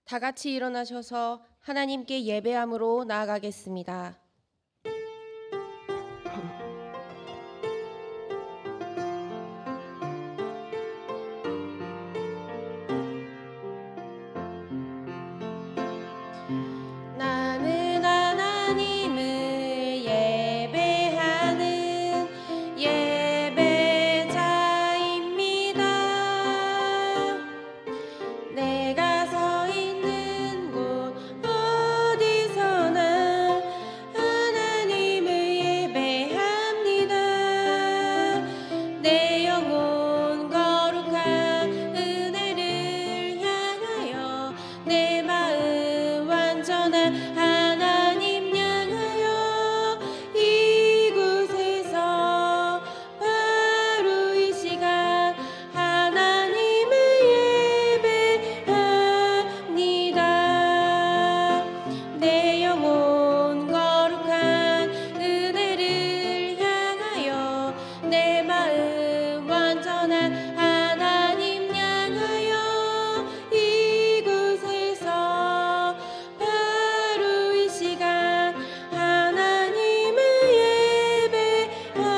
다 같이 일어나셔서 하나님께 예배함으로 나아가겠습니다. 나는 하나님을 예배하는 예배자입니다. 내가 서 있는 곳 어디서나 하나님을 예배합니다. 내 영혼 거룩한 은혜를 향하여 내 마음 완전한 하나님 향하여 이곳에서 바로 이 시간 하나님을 예배합니다. 내 영혼 거룩한 은혜를 향하여 내 마음 완전한 하나님 향하여 이곳에서 바로 이 시간 하나님을 예배합니다.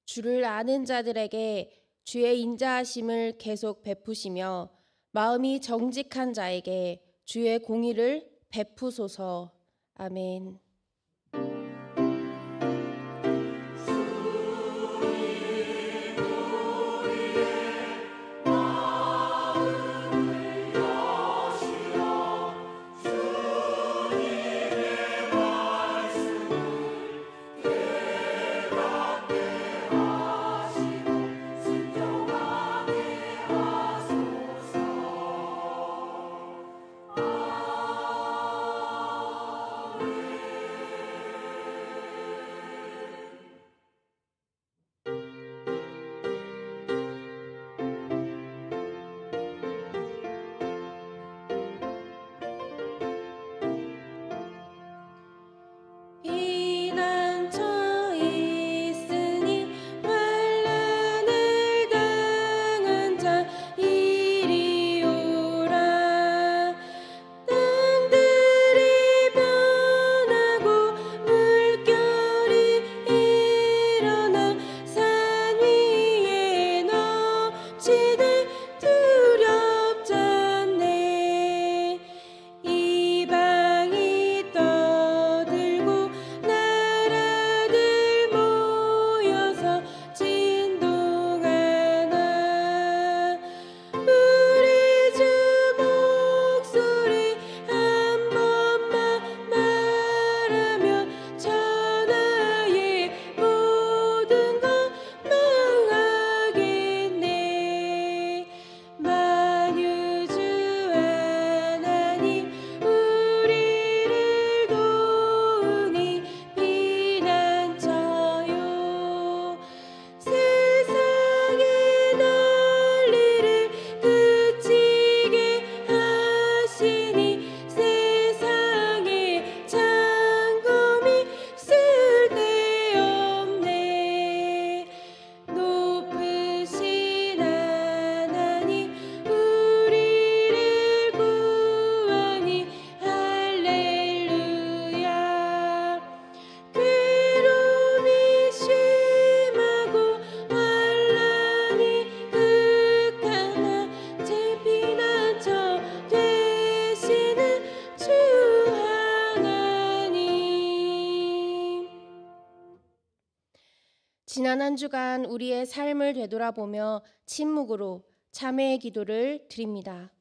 주를 아는 자들에게 주의 인자하심을 계속 베푸시며 마음이 정직한 자에게 주의 공의를 베푸소서. 아멘. 피난처 있으니 환난을 당한 자 이리 오라. 땅들이 변하고 물결이 일어나 산 위에 넘치되 두렵지 않네. 이방이 떠들고 나라들 모여서 진동하나. 우리 주 목소리 한 번만 말하면 천하의 모든 것 망하겠네. 만유주 하나님 우리를 도우니 피난처요. 세상의 난리를 그치게 하시니 세상의 창검이 쓸데없네. 높으신 하나님 우리를 구하니 할렐루야. 괴로움이 심하고 환난이 극하나 제 피난처 되시는 주 하나님. 지난 한 주간 우리의 삶을 되돌아보며 침묵으로 참회의 기도를 드립니다.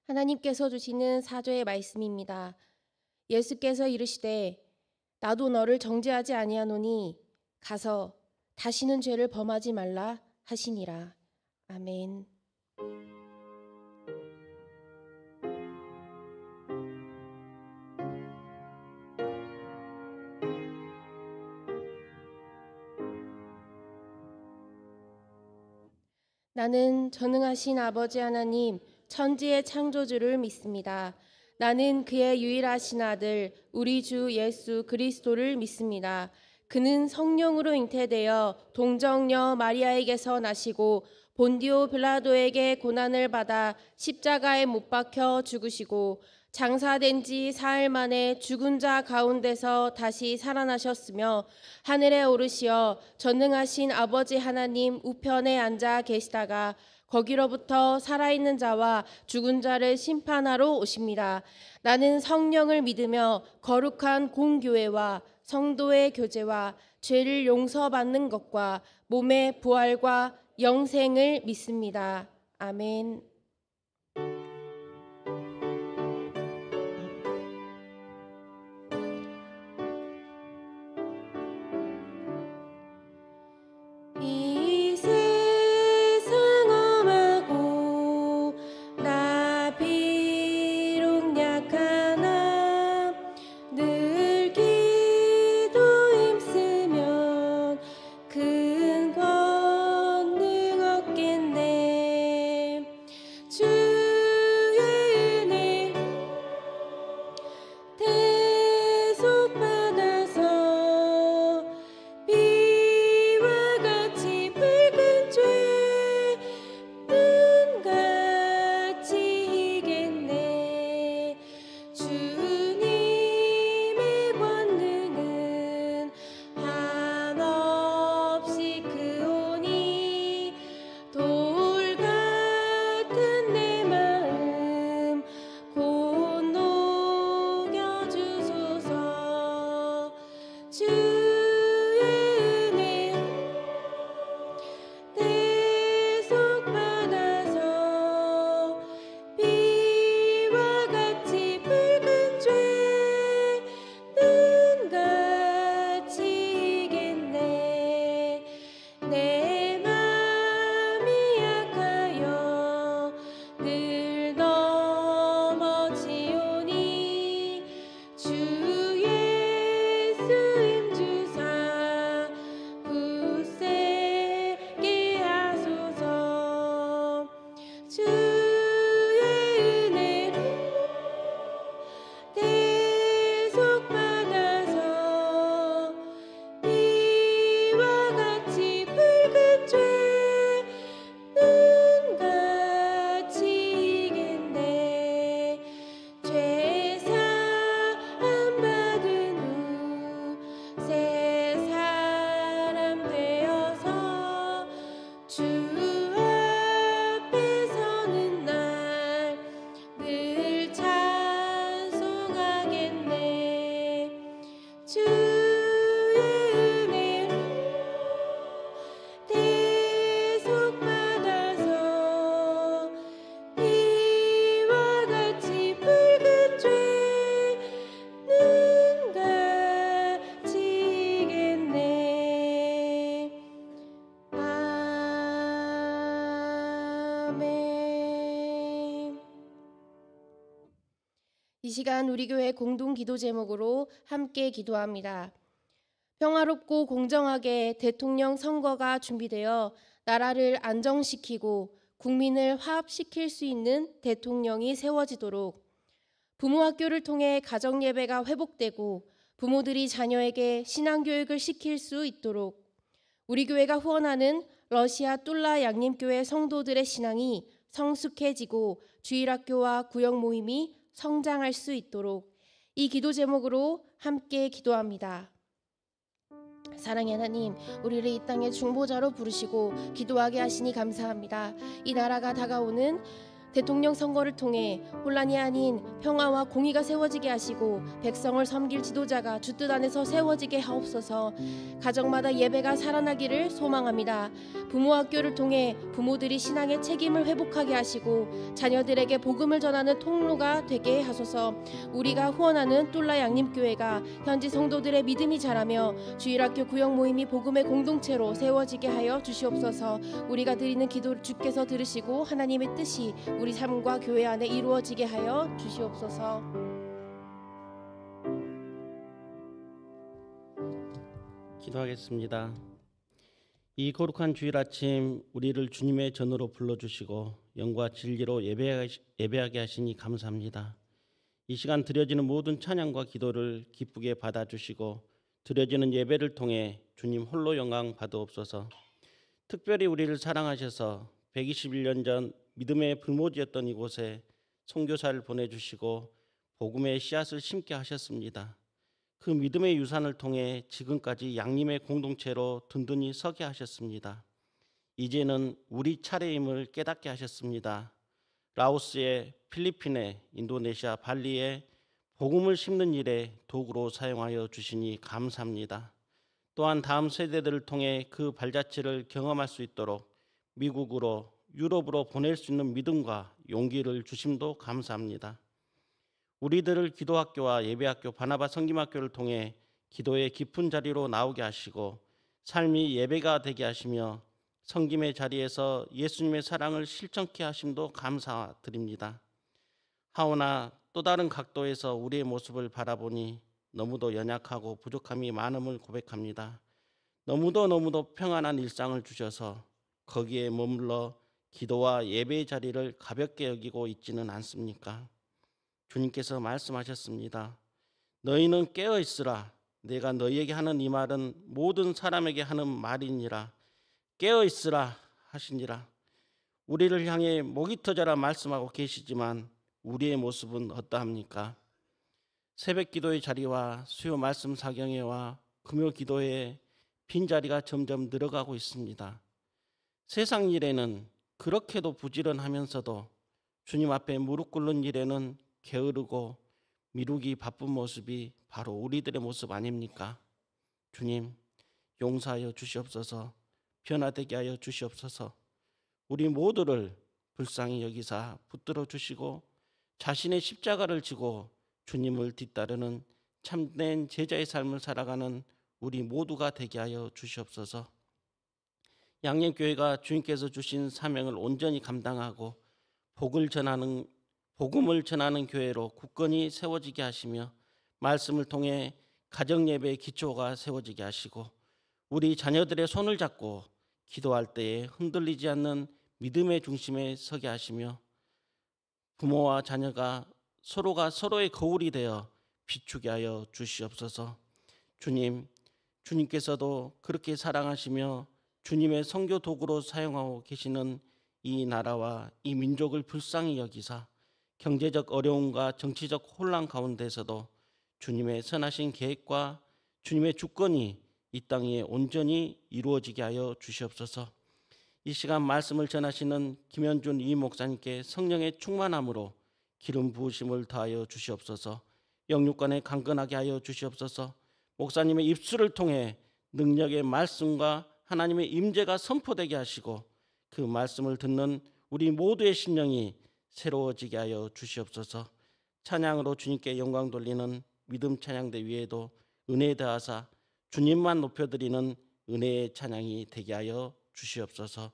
하나님께서 주시는 사조의 말씀입니다. 예수께서 이르시되 나도 너를 정죄하지 아니하노니 가서 다시는 죄를 범하지 말라 하시니라. 아멘. 나는 전능하신 아버지 하나님, 천지의 창조주를 믿습니다. 나는 그의 유일하신 아들, 우리 주 예수 그리스도를 믿습니다. 그는 성령으로 잉태되어 동정녀 마리아에게서 나시고 본디오 빌라도에게 고난을 받아 십자가에 못 박혀 죽으시고 장사된 지 사흘 만에 죽은 자 가운데서 다시 살아나셨으며 하늘에 오르시어 전능하신 아버지 하나님 우편에 앉아 계시다가 거기로부터 살아있는 자와 죽은 자를 심판하러 오십니다. 나는 성령을 믿으며 거룩한 공교회와 성도의 교제와 죄를 용서받는 것과 몸의 부활과 영생을 믿습니다. 아멘. 이 세상 험하고 나 비록 약하나 늘 기도 힘쓰면 큰 권능 얻겠네. 주의 은혜 대속 받아서 비와 같이 붉은 죄는 같이 이겠네. 주님의 권능은 한없이 크오니 돌 같은 내 마음 곧 녹여주소서. 주의 은혜 대속 받아서 비와 같이 붉은 죄는 같이 이겠네. 내 맘이 약하여 늘 넘어지오니 주 예수 힘주사 굳세게 하소서. 주의 은혜 대속 받아서 비와 같이 붉은 죄는 같이 이겠네. 죄 사함 받은 후 새 사람 되어서 주 앞에 서는 날 늘 찬송하겠네. 주의 은혜 대속 받아서 비와 같이 붉은 죄는 같이 이겠네. 아멘. 이 시간 우리 교회 공동 기도 제목으로 함께 기도합니다. 평화롭고 공정하게 대통령 선거가 준비되어 나라를 안정시키고 국민을 화합시킬 수 있는 대통령이 세워지도록, 부모학교를 통해 가정예배가 회복되고 부모들이 자녀에게 신앙교육을 시킬 수 있도록, 우리 교회가 후원하는 러시아 뚫라 양림교회 성도들의 신앙이 성숙해지고 주일학교와 구역 모임이 성장할 수 있도록 이 기도 제목으로 함께 기도합니다. 사랑의 하나님, 우리를 이 땅의 중보자로 부르시고 기도하게 하시니 감사합니다. 이 나라가 다가오는 대통령 선거를 통해 혼란이 아닌 평화와 공의가 세워지게 하시고 백성을 섬길 지도자가 주뜻 안에서 세워지게 하옵소서. 가정마다 예배가 살아나기를 소망합니다. 부모 학교를 통해 부모들이 신앙의 책임을 회복하게 하시고 자녀들에게 복음을 전하는 통로가 되게 하소서. 우리가 후원하는 똘라 양림교회가 현지 성도들의 믿음이 자라며 주일학교 구역 모임이 복음의 공동체로 세워지게 하여 주시옵소서. 우리가 드리는 기도를 주께서 들으시고 하나님의 뜻이 우리 삶과 교회 안에 이루어지게 하여 주시옵소서. 기도하겠습니다. 이 거룩한 주일 아침 우리를 주님의 전으로 불러주시고 영과 진리로 예배하게 하시니 감사합니다. 이 시간 드려지는 모든 찬양과 기도를 기쁘게 받아주시고 드려지는 예배를 통해 주님 홀로 영광 받으옵소서. 특별히 우리를 사랑하셔서 121년 전 믿음의 불모지였던 이곳에 선교사를 보내주시고 복음의 씨앗을 심게 하셨습니다. 그 믿음의 유산을 통해 지금까지 양림의 공동체로 든든히 서게 하셨습니다. 이제는 우리 차례임을 깨닫게 하셨습니다. 라오스에, 필리핀에, 인도네시아, 발리에 복음을 심는 일에 도구로 사용하여 주시니 감사합니다. 또한 다음 세대들을 통해 그 발자취를 경험할 수 있도록 미국으로, 유럽으로 보낼 수 있는 믿음과 용기를 주심도 감사합니다. 우리들을 기도학교와 예배학교, 바나바 성김학교를 통해 기도의 깊은 자리로 나오게 하시고 삶이 예배가 되게 하시며 성김의 자리에서 예수님의 사랑을 실천케 하심도 감사드립니다. 하오나 또 다른 각도에서 우리의 모습을 바라보니 너무도 연약하고 부족함이 많음을 고백합니다. 너무도 평안한 일상을 주셔서 거기에 머물러 기도와 예배의 자리를 가볍게 여기고 있지는 않습니까? 주님께서 말씀하셨습니다. 너희는 깨어있으라. 내가 너희에게 하는 이 말은 모든 사람에게 하는 말이니라. 깨어있으라 하시니라. 우리를 향해 목이 터져라 말씀하고 계시지만 우리의 모습은 어떠합니까? 새벽 기도의 자리와 수요 말씀 사경회와 금요 기도회의 빈자리가 점점 늘어가고 있습니다. 세상 일에는 그렇게도 부지런하면서도 주님 앞에 무릎 꿇는 일에는 게으르고 미루기 바쁜 모습이 바로 우리들의 모습 아닙니까? 주님, 용서하여 주시옵소서. 변화되게 하여 주시옵소서. 우리 모두를 불쌍히 여기사 붙들어 주시고 자신의 십자가를 지고 주님을 뒤따르는 참된 제자의 삶을 살아가는 우리 모두가 되게 하여 주시옵소서. 양림교회가 주님께서 주신 사명을 온전히 감당하고 복음을 전하는 교회로 굳건히 세워지게 하시며 말씀을 통해 가정예배의 기초가 세워지게 하시고 우리 자녀들의 손을 잡고 기도할 때에 흔들리지 않는 믿음의 중심에 서게 하시며 부모와 자녀가 서로가 서로의 거울이 되어 비추게 하여 주시옵소서. 주님께서도 그렇게 사랑하시며 주님의 선교 도구로 사용하고 계시는 이 나라와 이 민족을 불쌍히 여기사 경제적 어려움과 정치적 혼란 가운데서도 주님의 선하신 계획과 주님의 주권이 이 땅에 온전히 이루어지게 하여 주시옵소서. 이 시간 말씀을 전하시는 김현준 이 목사님께 성령의 충만함으로 기름 부으심을 더하여 주시옵소서. 영육간에 강건하게 하여 주시옵소서. 목사님의 입술을 통해 능력의 말씀과 하나님의 임재가 선포되게 하시고 그 말씀을 듣는 우리 모두의 심령이 새로워지게 하여 주시옵소서. 찬양으로 주님께 영광 돌리는 믿음 찬양대 위에도 은혜 더하사 주님만 높여드리는 은혜의 찬양이 되게 하여 주시옵소서.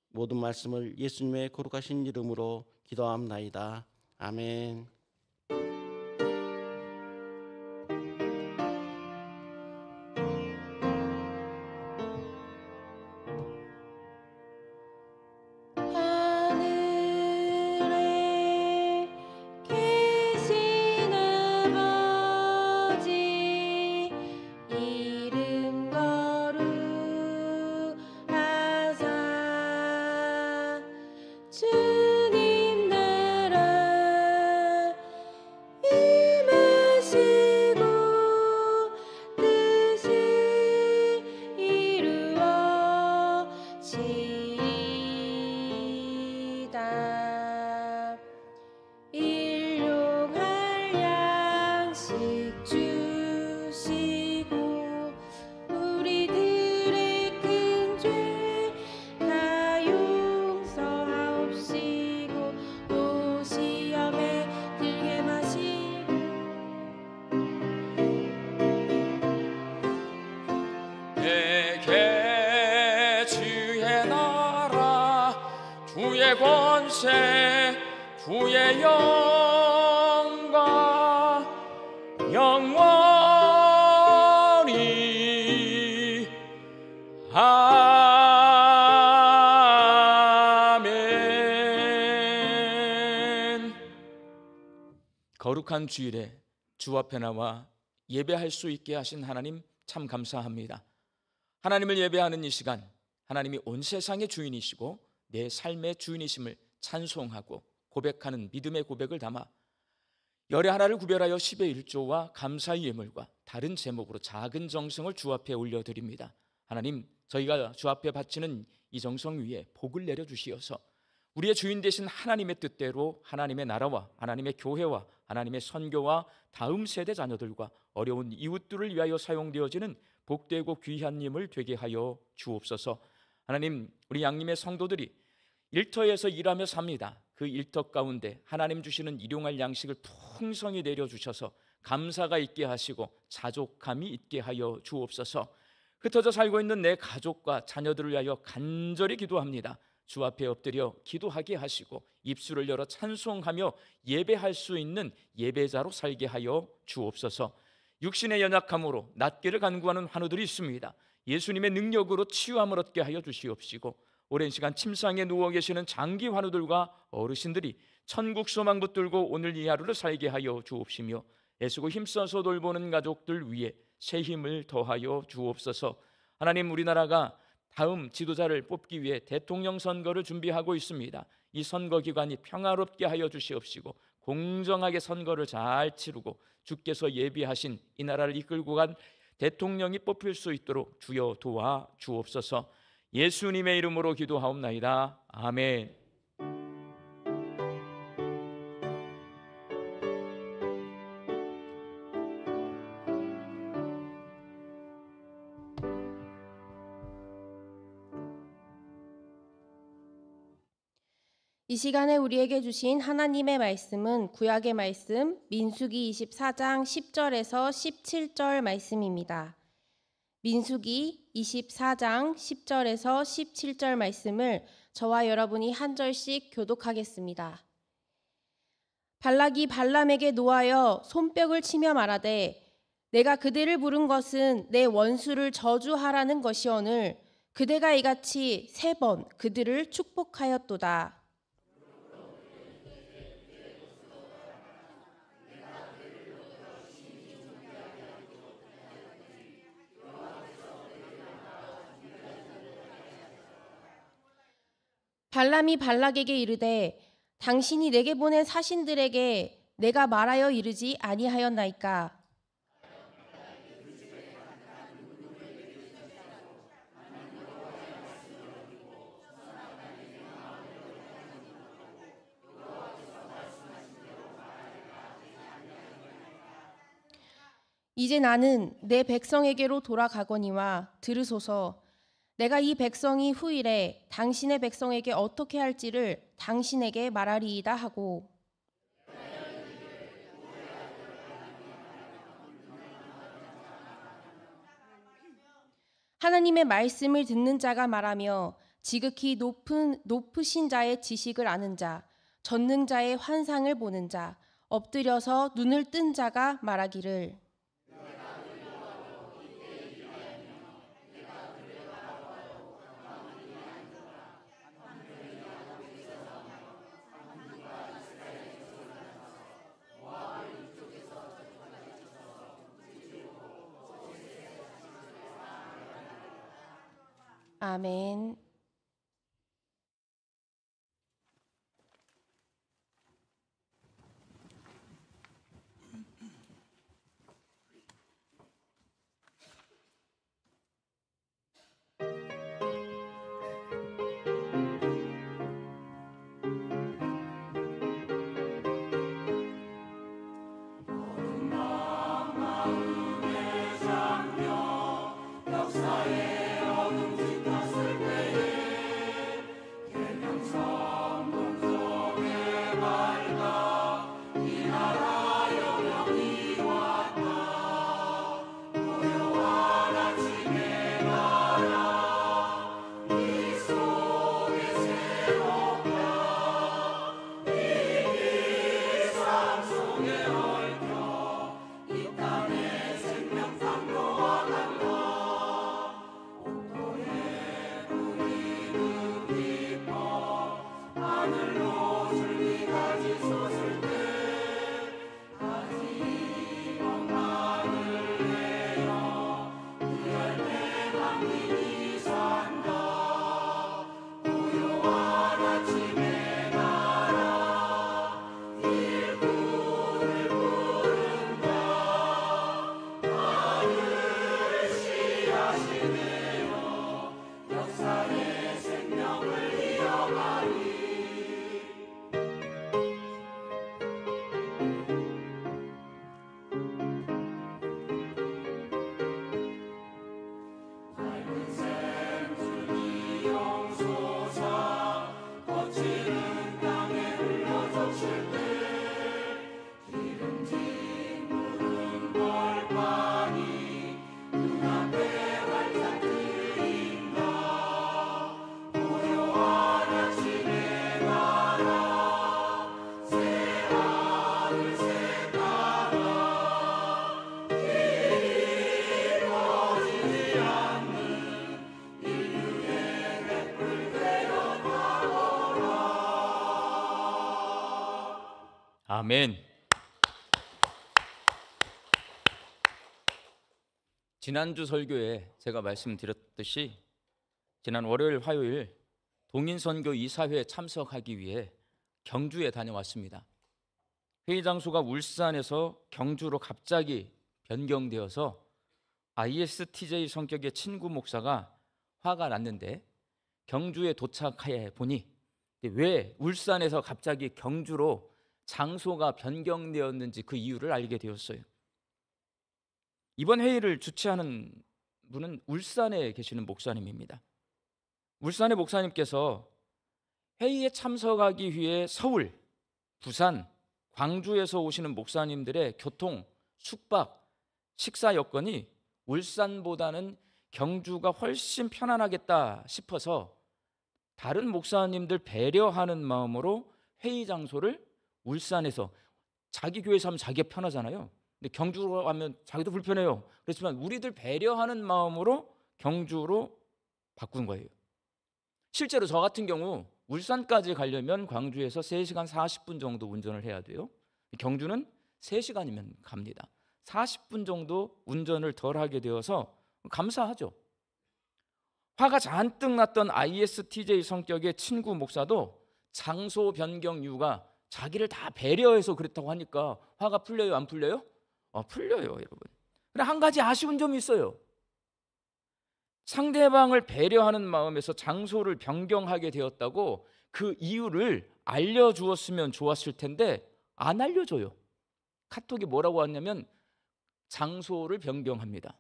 모든 말씀을 예수님의 거룩하신 이름으로 기도합나이다. 아멘. 주의 권세 주의 영광 영원히 아멘. 거룩한 주일에 주 앞에 나와 예배할 수 있게 하신 하나님 참 감사합니다. 하나님을 예배하는 이 시간, 하나님이 온 세상의 주인이시고 내 삶의 주인이심을 찬송하고 고백하는 믿음의 고백을 담아 열의 하나를 구별하여 10의 1조와 감사의 예물과 다른 제목으로 작은 정성을 주 앞에 올려드립니다. 하나님, 저희가 주 앞에 바치는 이 정성 위에 복을 내려주시어서 우리의 주인 되신 하나님의 뜻대로 하나님의 나라와 하나님의 교회와 하나님의 선교와 다음 세대 자녀들과 어려운 이웃들을 위하여 사용되어지는 복되고 귀한 힘을 되게 하여 주옵소서. 하나님, 우리 양림의 성도들이 일터에서 일하며 삽니다. 그 일터 가운데 하나님 주시는 일용할 양식을 풍성히 내려주셔서 감사가 있게 하시고 자족함이 있게 하여 주옵소서. 흩어져 살고 있는 내 가족과 자녀들을 위하여 간절히 기도합니다. 주 앞에 엎드려 기도하게 하시고 입술을 열어 찬송하며 예배할 수 있는 예배자로 살게 하여 주옵소서. 육신의 연약함으로 낫기를 간구하는 환우들이 있습니다. 예수님의 능력으로 치유함을 얻게 하여 주시옵시고, 오랜 시간 침상에 누워 계시는 장기 환우들과 어르신들이 천국 소망 붙들고 오늘 이 하루를 살게 하여 주옵시며, 애쓰고 힘써서 돌보는 가족들 위에 새 힘을 더하여 주옵소서. 하나님, 우리나라가 다음 지도자를 뽑기 위해 대통령 선거를 준비하고 있습니다. 이 선거 기간이 평화롭게 하여 주시옵시고 공정하게 선거를 잘 치르고 주께서 예비하신 이 나라를 이끌고 간 대통령이 뽑힐 수 있도록 주여 도와 주옵소서. 예수님의 이름으로 기도하옵나이다. 아멘. 이 시간에 우리에게 주신 하나님의 말씀은 구약의 말씀 민수기 24장 10절에서 17절 말씀입니다. 민수기 24장 10절에서 17절 말씀을 저와 여러분이 한 절씩 교독하겠습니다. 발락이 발람에게 노하여 손뼉을 치며 말하되 내가 그대를 부른 것은 내 원수를 저주하라는 것이오늘 그대가 이같이 3번 그들을 축복하였도다. 발람이 발락에게 이르되 당신이 내게 보낸 사신들에게 내가 말하여 이르지 아니하였나이까. 이제 나는 내 백성에게로 돌아가거니와 들으소서. 내가 이 백성이 후일에 당신의 백성에게 어떻게 할지를 당신에게 말하리이다 하고, 하나님의 말씀을 듣는 자가 말하며 지극히 높으신 자의 지식을 아는 자, 전능자의 환상을 보는 자, 엎드려서 눈을 뜬 자가 말하기를 아멘. 역사의 어둠 짙었을 때에 아멘. 지난주 설교에 제가 말씀드렸듯이 지난 월요일, 화요일 동인선교 이사회에 참석하기 위해 경주에 다녀왔습니다. 회의 장소가 울산에서 경주로 갑자기 변경되어서 ISTJ 성격의 친구 목사가 화가 났는데 경주에 도착해 보니 왜 울산에서 갑자기 경주로 장소가 변경되었는지 그 이유를 알게 되었어요. 이번 회의를 주최하는 분은 울산에 계시는 목사님입니다. 울산의 목사님께서 회의에 참석하기 위해 서울, 부산, 광주에서 오시는 목사님들의 교통, 숙박, 식사 여건이 울산보다는 경주가 훨씬 편안하겠다 싶어서 다른 목사님들 배려하는 마음으로 회의 장소를 울산에서, 자기 교회에서 하면 자기가 편하잖아요. 근데 경주로 하면 자기도 불편해요. 그렇지만 우리들 배려하는 마음으로 경주로 바꾼 거예요. 실제로 저 같은 경우 울산까지 가려면 광주에서 3시간 40분 정도 운전을 해야 돼요. 경주는 3시간이면 갑니다. 40분 정도 운전을 덜 하게 되어서 감사하죠. 화가 잔뜩 났던 ISTJ 성격의 친구 목사도 장소 변경 이유가 자기를 다 배려해서 그랬다고 하니까 화가 풀려요, 안 풀려요? 풀려요, 여러분. 그런데 한 가지 아쉬운 점이 있어요. 상대방을 배려하는 마음에서 장소를 변경하게 되었다고 그 이유를 알려주었으면 좋았을 텐데 안 알려줘요. 카톡이 뭐라고 왔냐면 장소를 변경합니다.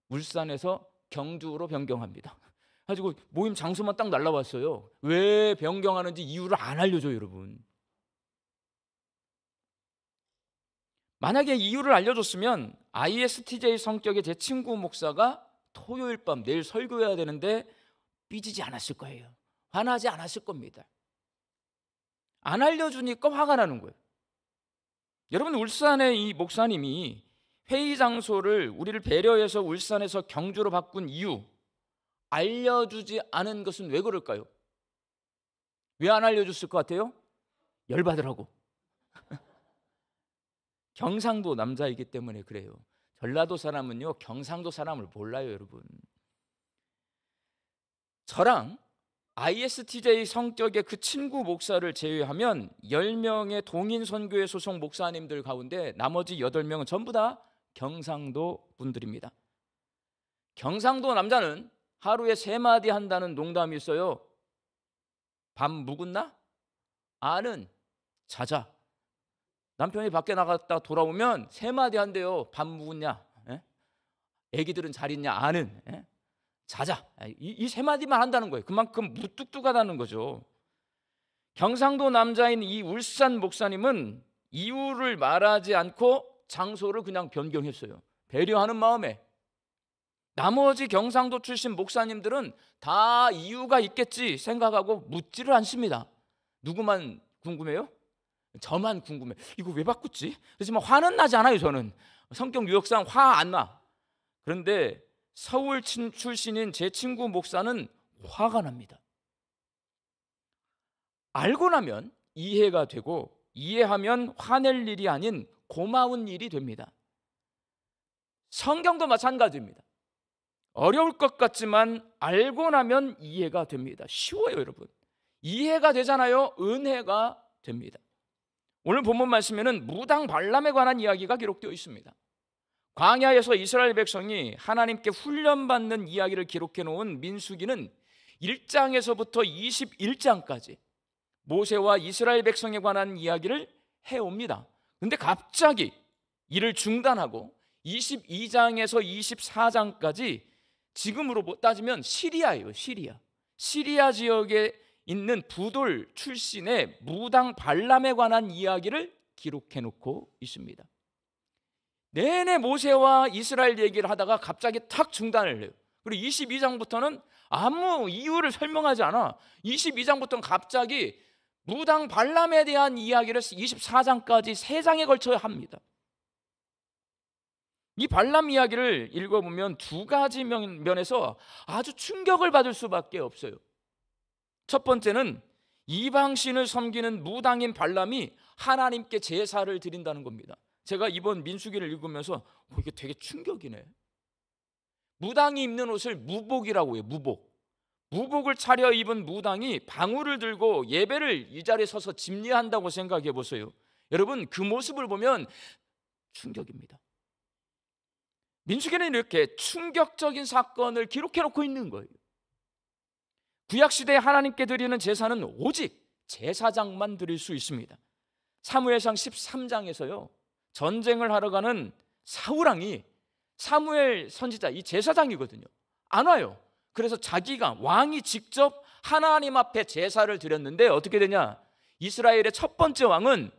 울산에서 경주로 변경합니다. 가지고 모임 장소만 딱 날라왔어요. 왜 변경하는지 이유를 안 알려줘요, 여러분. 만약에 이유를 알려줬으면 ISTJ 성격의 제 친구 목사가 토요일 밤 내일 설교해야 되는데 삐지지 않았을 거예요. 화나지 않았을 겁니다. 안 알려주니까 화가 나는 거예요. 여러분, 울산의 이 목사님이 회의 장소를 우리를 배려해서 울산에서 경주로 바꾼 이유 알려주지 않은 것은 왜 그럴까요? 왜 안 알려줬을 것 같아요? 열받으라고. 경상도 남자이기 때문에 그래요. 전라도 사람은요 경상도 사람을 몰라요, 여러분. 저랑 ISTJ 성격의 그 친구 목사를 제외하면 10명의 동인선교회 소속 목사님들 가운데 나머지 8명은 전부 다 경상도 분들입니다. 경상도 남자는 하루에 3마디 한다는 농담이 있어요. 밥 묵었나? 아는 자자. 남편이 밖에 나갔다 돌아오면 3마디 한대요. 밥 묵었냐? 애기들은 잘 있냐? 아는. 자자. 이 3마디만 한다는 거예요. 그만큼 무뚝뚝하다는 거죠. 경상도 남자인 이 울산 목사님은 이유를 말하지 않고 장소를 그냥 변경했어요. 배려하는 마음에. 나머지 경상도 출신 목사님들은 다 이유가 있겠지 생각하고 묻지를 않습니다. 누구만 궁금해요? 저만 궁금해. 이거 왜 바꿨지? 그렇지만 화는 나지 않아요. 저는 성격 유형상 화 안 나. 그런데 서울 출신인 제 친구 목사는 화가 납니다. 알고 나면 이해가 되고 이해하면 화낼 일이 아닌 고마운 일이 됩니다. 성경도 마찬가지입니다. 어려울 것 같지만 알고 나면 이해가 됩니다. 쉬워요, 여러분. 이해가 되잖아요. 은혜가 됩니다. 오늘 본문 말씀에는 무당 발람에 관한 이야기가 기록되어 있습니다. 광야에서 이스라엘 백성이 하나님께 훈련받는 이야기를 기록해 놓은 민수기는 1장에서부터 21장까지 모세와 이스라엘 백성에 관한 이야기를 해옵니다. 그런데 갑자기 이를 중단하고 22장에서 24장까지 지금으로 따지면 시리아예요. 시리아 지역에 있는 부돌 출신의 무당 발람에 관한 이야기를 기록해 놓고 있습니다. 내내 모세와 이스라엘 얘기를 하다가 갑자기 탁 중단을 해요. 그리고 22장부터는 아무 이유를 설명하지 않아. 22장부터는 갑자기 무당 발람에 대한 이야기를 24장까지 3장에 걸쳐 합니다. 이 발람 이야기를 읽어보면 두 가지 면에서 아주 충격을 받을 수밖에 없어요. 첫 번째는 이방신을 섬기는 무당인 발람이 하나님께 제사를 드린다는 겁니다. 제가 이번 민수기를 읽으면서 이게 되게 충격이네. 무당이 입는 옷을 무복이라고 해요. 무복을 차려 입은 무당이 방울을 들고 예배를 이 자리에 서서 집례한다고 생각해 보세요. 여러분, 그 모습을 보면 충격입니다. 민수기는 이렇게 충격적인 사건을 기록해 놓고 있는 거예요. 구약시대에 하나님께 드리는 제사는 오직 제사장만 드릴 수 있습니다. 사무엘상 13장에서요 전쟁을 하러 가는 사울왕이 사무엘 선지자, 이 제사장이거든요, 안 와요. 그래서 자기가, 왕이 직접 하나님 앞에 제사를 드렸는데 어떻게 되냐, 이스라엘의 첫 번째 왕은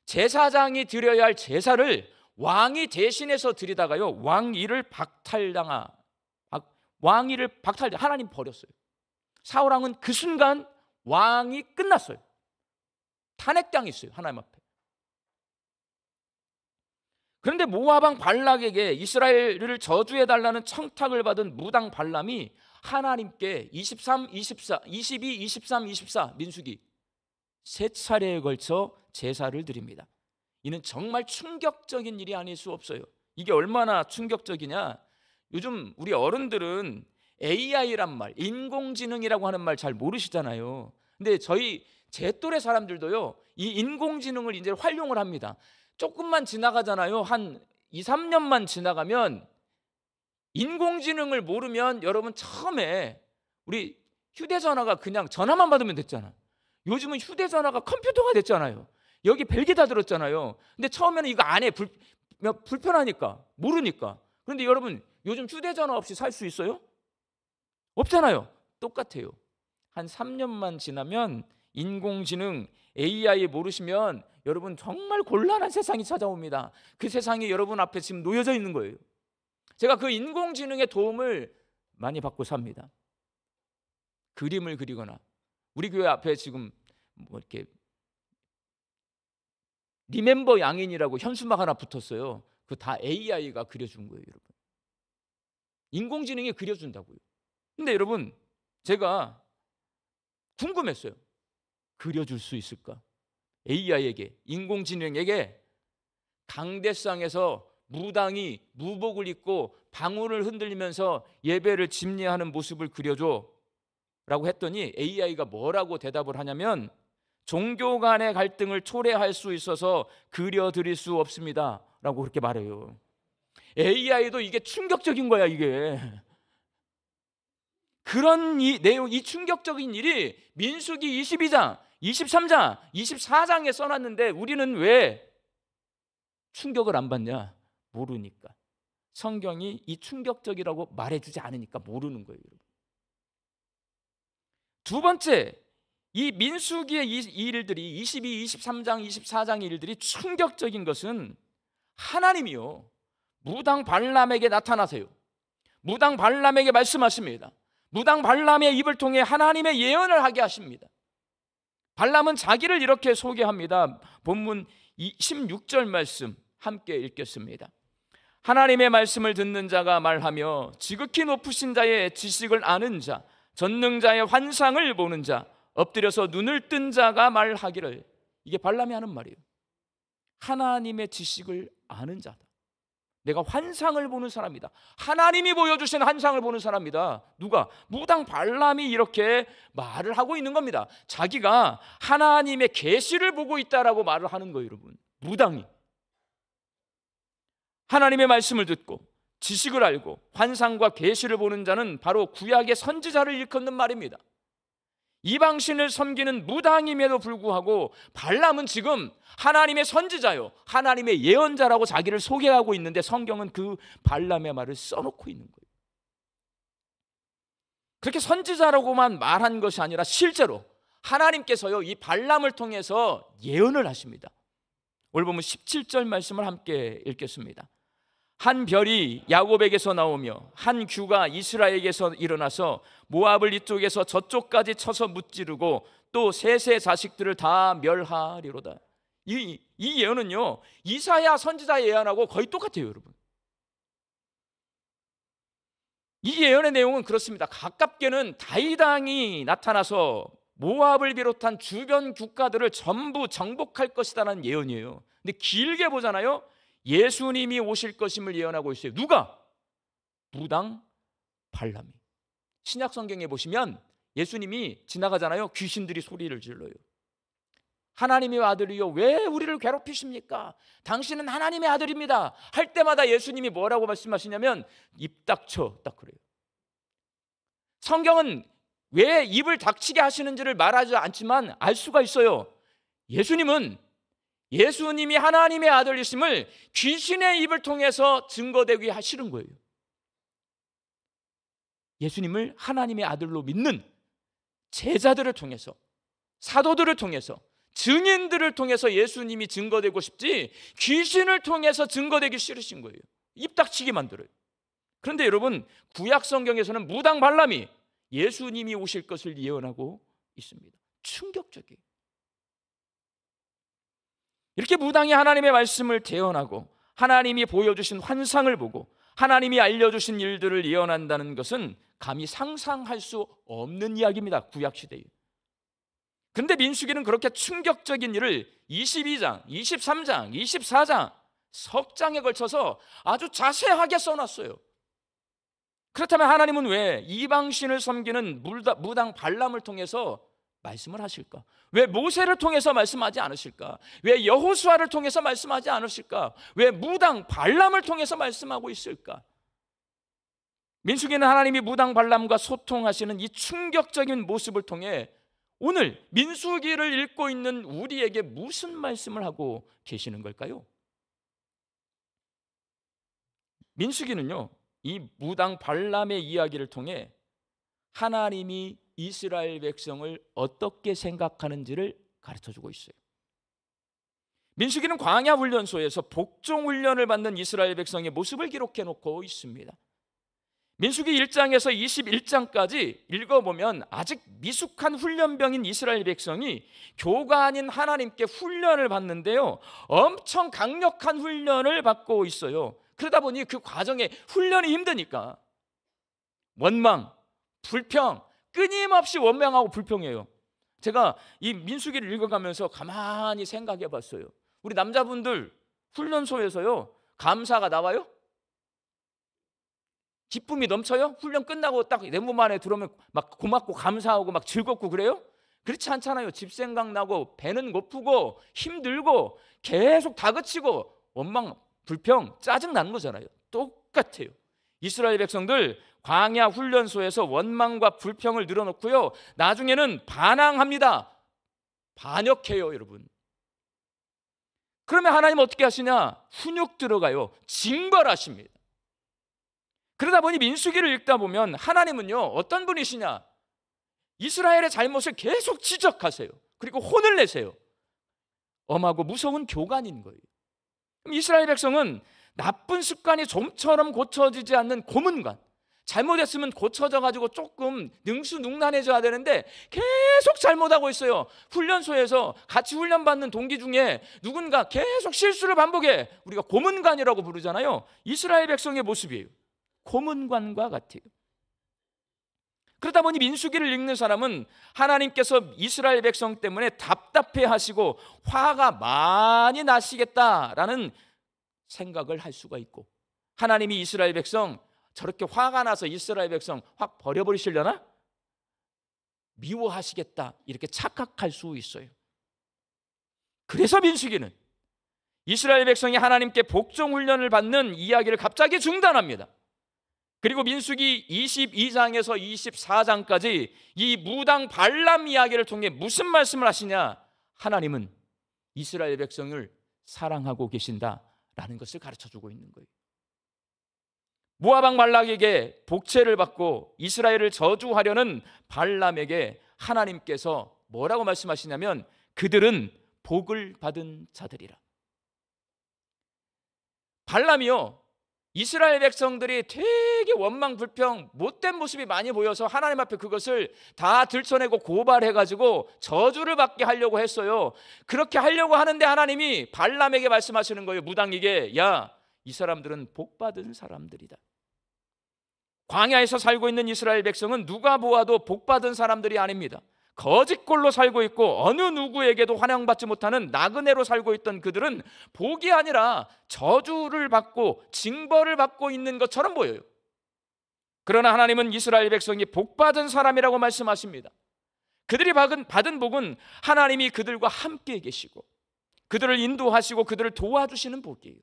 제사장이 드려야 할 제사를 왕이 대신해서 드리다가요 왕위를 하나님 버렸어요. 사울왕은 그 순간 왕이 끝났어요. 탄핵당했어요, 하나님 앞에. 그런데 모압왕 발락에게 이스라엘을 저주해달라는 청탁을 받은 무당 발람이 하나님께 23, 24, 22, 23, 24 민수기 3차례에 걸쳐 제사를 드립니다. 이는 정말 충격적인 일이 아닐 수 없어요. 이게 얼마나 충격적이냐, 요즘 우리 어른들은 AI란 말, 인공지능이라고 하는 말 잘 모르시잖아요. 근데 제 또래 사람들도요 이 인공지능을 이제 활용을 합니다. 조금만 지나가잖아요. 한 2, 3년만 지나가면 인공지능을 모르면, 여러분 처음에 우리 휴대전화가 그냥 전화만 받으면 됐잖아. 요즘은 휴대전화가 컴퓨터가 됐잖아요. 여기 벨기 다 들었잖아요. 근데 처음에는 이거 안 해. 불편하니까, 모르니까. 그런데 여러분 요즘 휴대전화 없이 살 수 있어요? 없잖아요. 똑같아요. 한 3년만 지나면 인공지능, AI 모르시면 여러분 정말 곤란한 세상이 찾아옵니다. 그 세상이 여러분 앞에 지금 놓여져 있는 거예요. 제가 그 인공지능의 도움을 많이 받고 삽니다. 그림을 그리거나, 우리 교회 앞에 지금 뭐 이렇게 리멤버 양인이라고 현수막 하나 붙었어요. 그거 다 AI가 그려준 거예요, 여러분. 인공지능이 그려준다고요. 근데 여러분, 제가 궁금했어요. 그려줄 수 있을까? AI에게, 인공지능에게 강대상에서 무당이 무복을 입고 방울을 흔들리면서 예배를 집례하는 모습을 그려줘 라고 했더니 AI가 뭐라고 대답을 하냐면, 종교 간의 갈등을 초래할 수 있어서 그려드릴 수 없습니다 라고 그렇게 말해요. AI도 이게 충격적인 거야, 이게. 그런 이 충격적인 일이 민수기 22장, 23장, 24장에 써놨는데 우리는 왜 충격을 안 받냐? 모르니까. 성경이 이 충격적이라고 말해주지 않으니까 모르는 거예요. 두 번째, 이 민수기의 이 일들이 22, 23장, 24장의 일들이 충격적인 것은 하나님이요 무당 발람에게 나타나세요. 무당 발람에게 말씀하십니다. 무당 발람의 입을 통해 하나님의 예언을 하게 하십니다. 발람은 자기를 이렇게 소개합니다. 본문 16절 말씀 함께 읽겠습니다. 하나님의 말씀을 듣는 자가 말하며 지극히 높으신 자의 지식을 아는 자, 전능자의 환상을 보는 자, 엎드려서 눈을 뜬 자가 말하기를. 이게 발람이 하는 말이에요. 하나님의 지식을 아는 자다. 내가 환상을 보는 사람이다. 하나님이 보여주신 환상을 보는 사람이다. 누가? 무당 발람이 이렇게 말을 하고 있는 겁니다. 자기가 하나님의 계시를 보고 있다라고 말을 하는 거예요, 여러분. 무당이 하나님의 말씀을 듣고 지식을 알고 환상과 계시를 보는 자는 바로 구약의 선지자를 일컫는 말입니다. 이방신을 섬기는 무당임에도 불구하고 발람은 지금 하나님의 선지자요, 하나님의 예언자라고 자기를 소개하고 있는데 성경은 그 발람의 말을 써놓고 있는 거예요. 그렇게 선지자라고만 말한 것이 아니라 실제로 하나님께서요, 이 발람을 통해서 예언을 하십니다. 오늘 보면 17절 말씀을 함께 읽겠습니다. 한 별이 야곱에게서 나오며 한 규가 이스라엘에게서 일어나서 모압을 이쪽에서 저쪽까지 쳐서 무찌르고 또 셋의 자식들을 다 멸하리로다. 이 예언은요, 이사야 선지자 예언하고 거의 똑같아요, 여러분. 이 예언의 내용은 그렇습니다. 가깝게는 다윗 왕이 나타나서 모압을 비롯한 주변 국가들을 전부 정복할 것이다라는 예언이에요. 근데 길게 보잖아요, 예수님이 오실 것임을 예언하고 있어요. 누가? 무당 발람이. 신약 성경에 보시면 예수님이 지나가잖아요. 귀신들이 소리를 질러요. 하나님의 아들이요, 왜 우리를 괴롭히십니까? 당신은 하나님의 아들입니다 할 때마다 예수님이 뭐라고 말씀하시냐면 입 닥쳐, 딱 그래요. 성경은 왜 입을 닥치게 하시는지를 말하지 않지만 알 수가 있어요. 예수님이 하나님의 아들이심을 귀신의 입을 통해서 증거되게 하시는 거예요. 예수님을 하나님의 아들로 믿는 제자들을 통해서, 사도들을 통해서, 증인들을 통해서 예수님이 증거되고 싶지 귀신을 통해서 증거되기 싫으신 거예요. 입 닥치게 만들어요. 그런데 여러분, 구약 성경에서는 무당 발람이 예수님이 오실 것을 예언하고 있습니다. 충격적이에요. 이렇게 무당이 하나님의 말씀을 대언하고 하나님이 보여주신 환상을 보고 하나님이 알려주신 일들을 예언한다는 것은 감히 상상할 수 없는 이야기입니다, 구약시대에. 그런데 민수기는 그렇게 충격적인 일을 22장, 23장, 24장 석 장에 걸쳐서 아주 자세하게 써놨어요. 그렇다면 하나님은 왜 이방신을 섬기는 무당 발람을 통해서 말씀을 하실까? 왜 모세를 통해서 말씀하지 않으실까? 왜 여호수아를 통해서 말씀하지 않으실까? 왜 무당 발람을 통해서 말씀하고 있을까? 민수기는 하나님이 무당 발람과 소통하시는 이 충격적인 모습을 통해 오늘 민수기를 읽고 있는 우리에게 무슨 말씀을 하고 계시는 걸까요? 민수기는요, 이 무당 발람의 이야기를 통해 하나님이 이스라엘 백성을 어떻게 생각하는지를 가르쳐주고 있어요. 민수기는 광야 훈련소에서 복종 훈련을 받는 이스라엘 백성의 모습을 기록해 놓고 있습니다. 민수기 1장에서 21장까지 읽어보면 아직 미숙한 훈련병인 이스라엘 백성이 교가 아닌 하나님께 훈련을 받는데요, 엄청 강력한 훈련을 받고 있어요. 그러다 보니 그 과정에 훈련이 힘드니까 원망, 불평, 끊임없이 원망하고 불평해요. 제가 이 민수기를 읽어가면서 가만히 생각해 봤어요. 우리 남자분들 훈련소에서요, 감사가 나와요? 기쁨이 넘쳐요? 훈련 끝나고 딱 내 몸 안에 들어오면 막 고맙고 감사하고 막 즐겁고 그래요? 그렇지 않잖아요. 집 생각나고 배는 고프고 힘들고 계속 다그치고 원망, 불평, 짜증 나는 거잖아요. 똑같아요. 이스라엘 백성들 광야 훈련소에서 원망과 불평을 늘어놓고요, 나중에는 반항합니다. 반역해요, 여러분. 그러면 하나님 어떻게 하시냐? 훈육 들어가요. 징벌하십니다. 그러다 보니 민수기를 읽다 보면 하나님은요, 어떤 분이시냐? 이스라엘의 잘못을 계속 지적하세요. 그리고 혼을 내세요. 엄하고 무서운 교관인 거예요. 그럼 이스라엘 백성은 나쁜 습관이 좀처럼 고쳐지지 않는 고문관, 잘못했으면 고쳐져 가지고 조금 능수능란해져야 되는데 계속 잘못하고 있어요. 훈련소에서 같이 훈련받는 동기 중에 누군가 계속 실수를 반복해. 우리가 고문관이라고 부르잖아요. 이스라엘 백성의 모습이에요. 고문관과 같아요. 그러다 보니 민수기를 읽는 사람은 하나님께서 이스라엘 백성 때문에 답답해하시고 화가 많이 나시겠다라는 생각을 할 수가 있고, 하나님이 이스라엘 백성 저렇게 화가 나서 이스라엘 백성 확 버려버리시려나? 미워하시겠다, 이렇게 착각할 수 있어요. 그래서 민수기는 이스라엘 백성이 하나님께 복종 훈련을 받는 이야기를 갑자기 중단합니다. 그리고 민수기 22장에서 24장까지 이 무당 발람 이야기를 통해 무슨 말씀을 하시냐? 하나님은 이스라엘 백성을 사랑하고 계신다라는 것을 가르쳐주고 있는 거예요. 모압 왕 발락에게 복채를 받고 이스라엘을 저주하려는 발람에게 하나님께서 뭐라고 말씀하시냐면 그들은 복을 받은 자들이라. 발람이요, 이스라엘 백성들이 되게 원망 불평 못된 모습이 많이 보여서 하나님 앞에 그것을 다 들춰내고 고발해가지고 저주를 받게 하려고 했어요. 그렇게 하려고 하는데 하나님이 발람에게 말씀하시는 거예요. 무당에게, 야, 이 사람들은 복받은 사람들이다. 광야에서 살고 있는 이스라엘 백성은 누가 보아도 복받은 사람들이 아닙니다. 거짓골로 살고 있고 어느 누구에게도 환영받지 못하는 나그네로 살고 있던 그들은 복이 아니라 저주를 받고 징벌을 받고 있는 것처럼 보여요. 그러나 하나님은 이스라엘 백성이 복받은 사람이라고 말씀하십니다. 그들이 받은 복은 하나님이 그들과 함께 계시고 그들을 인도하시고 그들을 도와주시는 복이에요.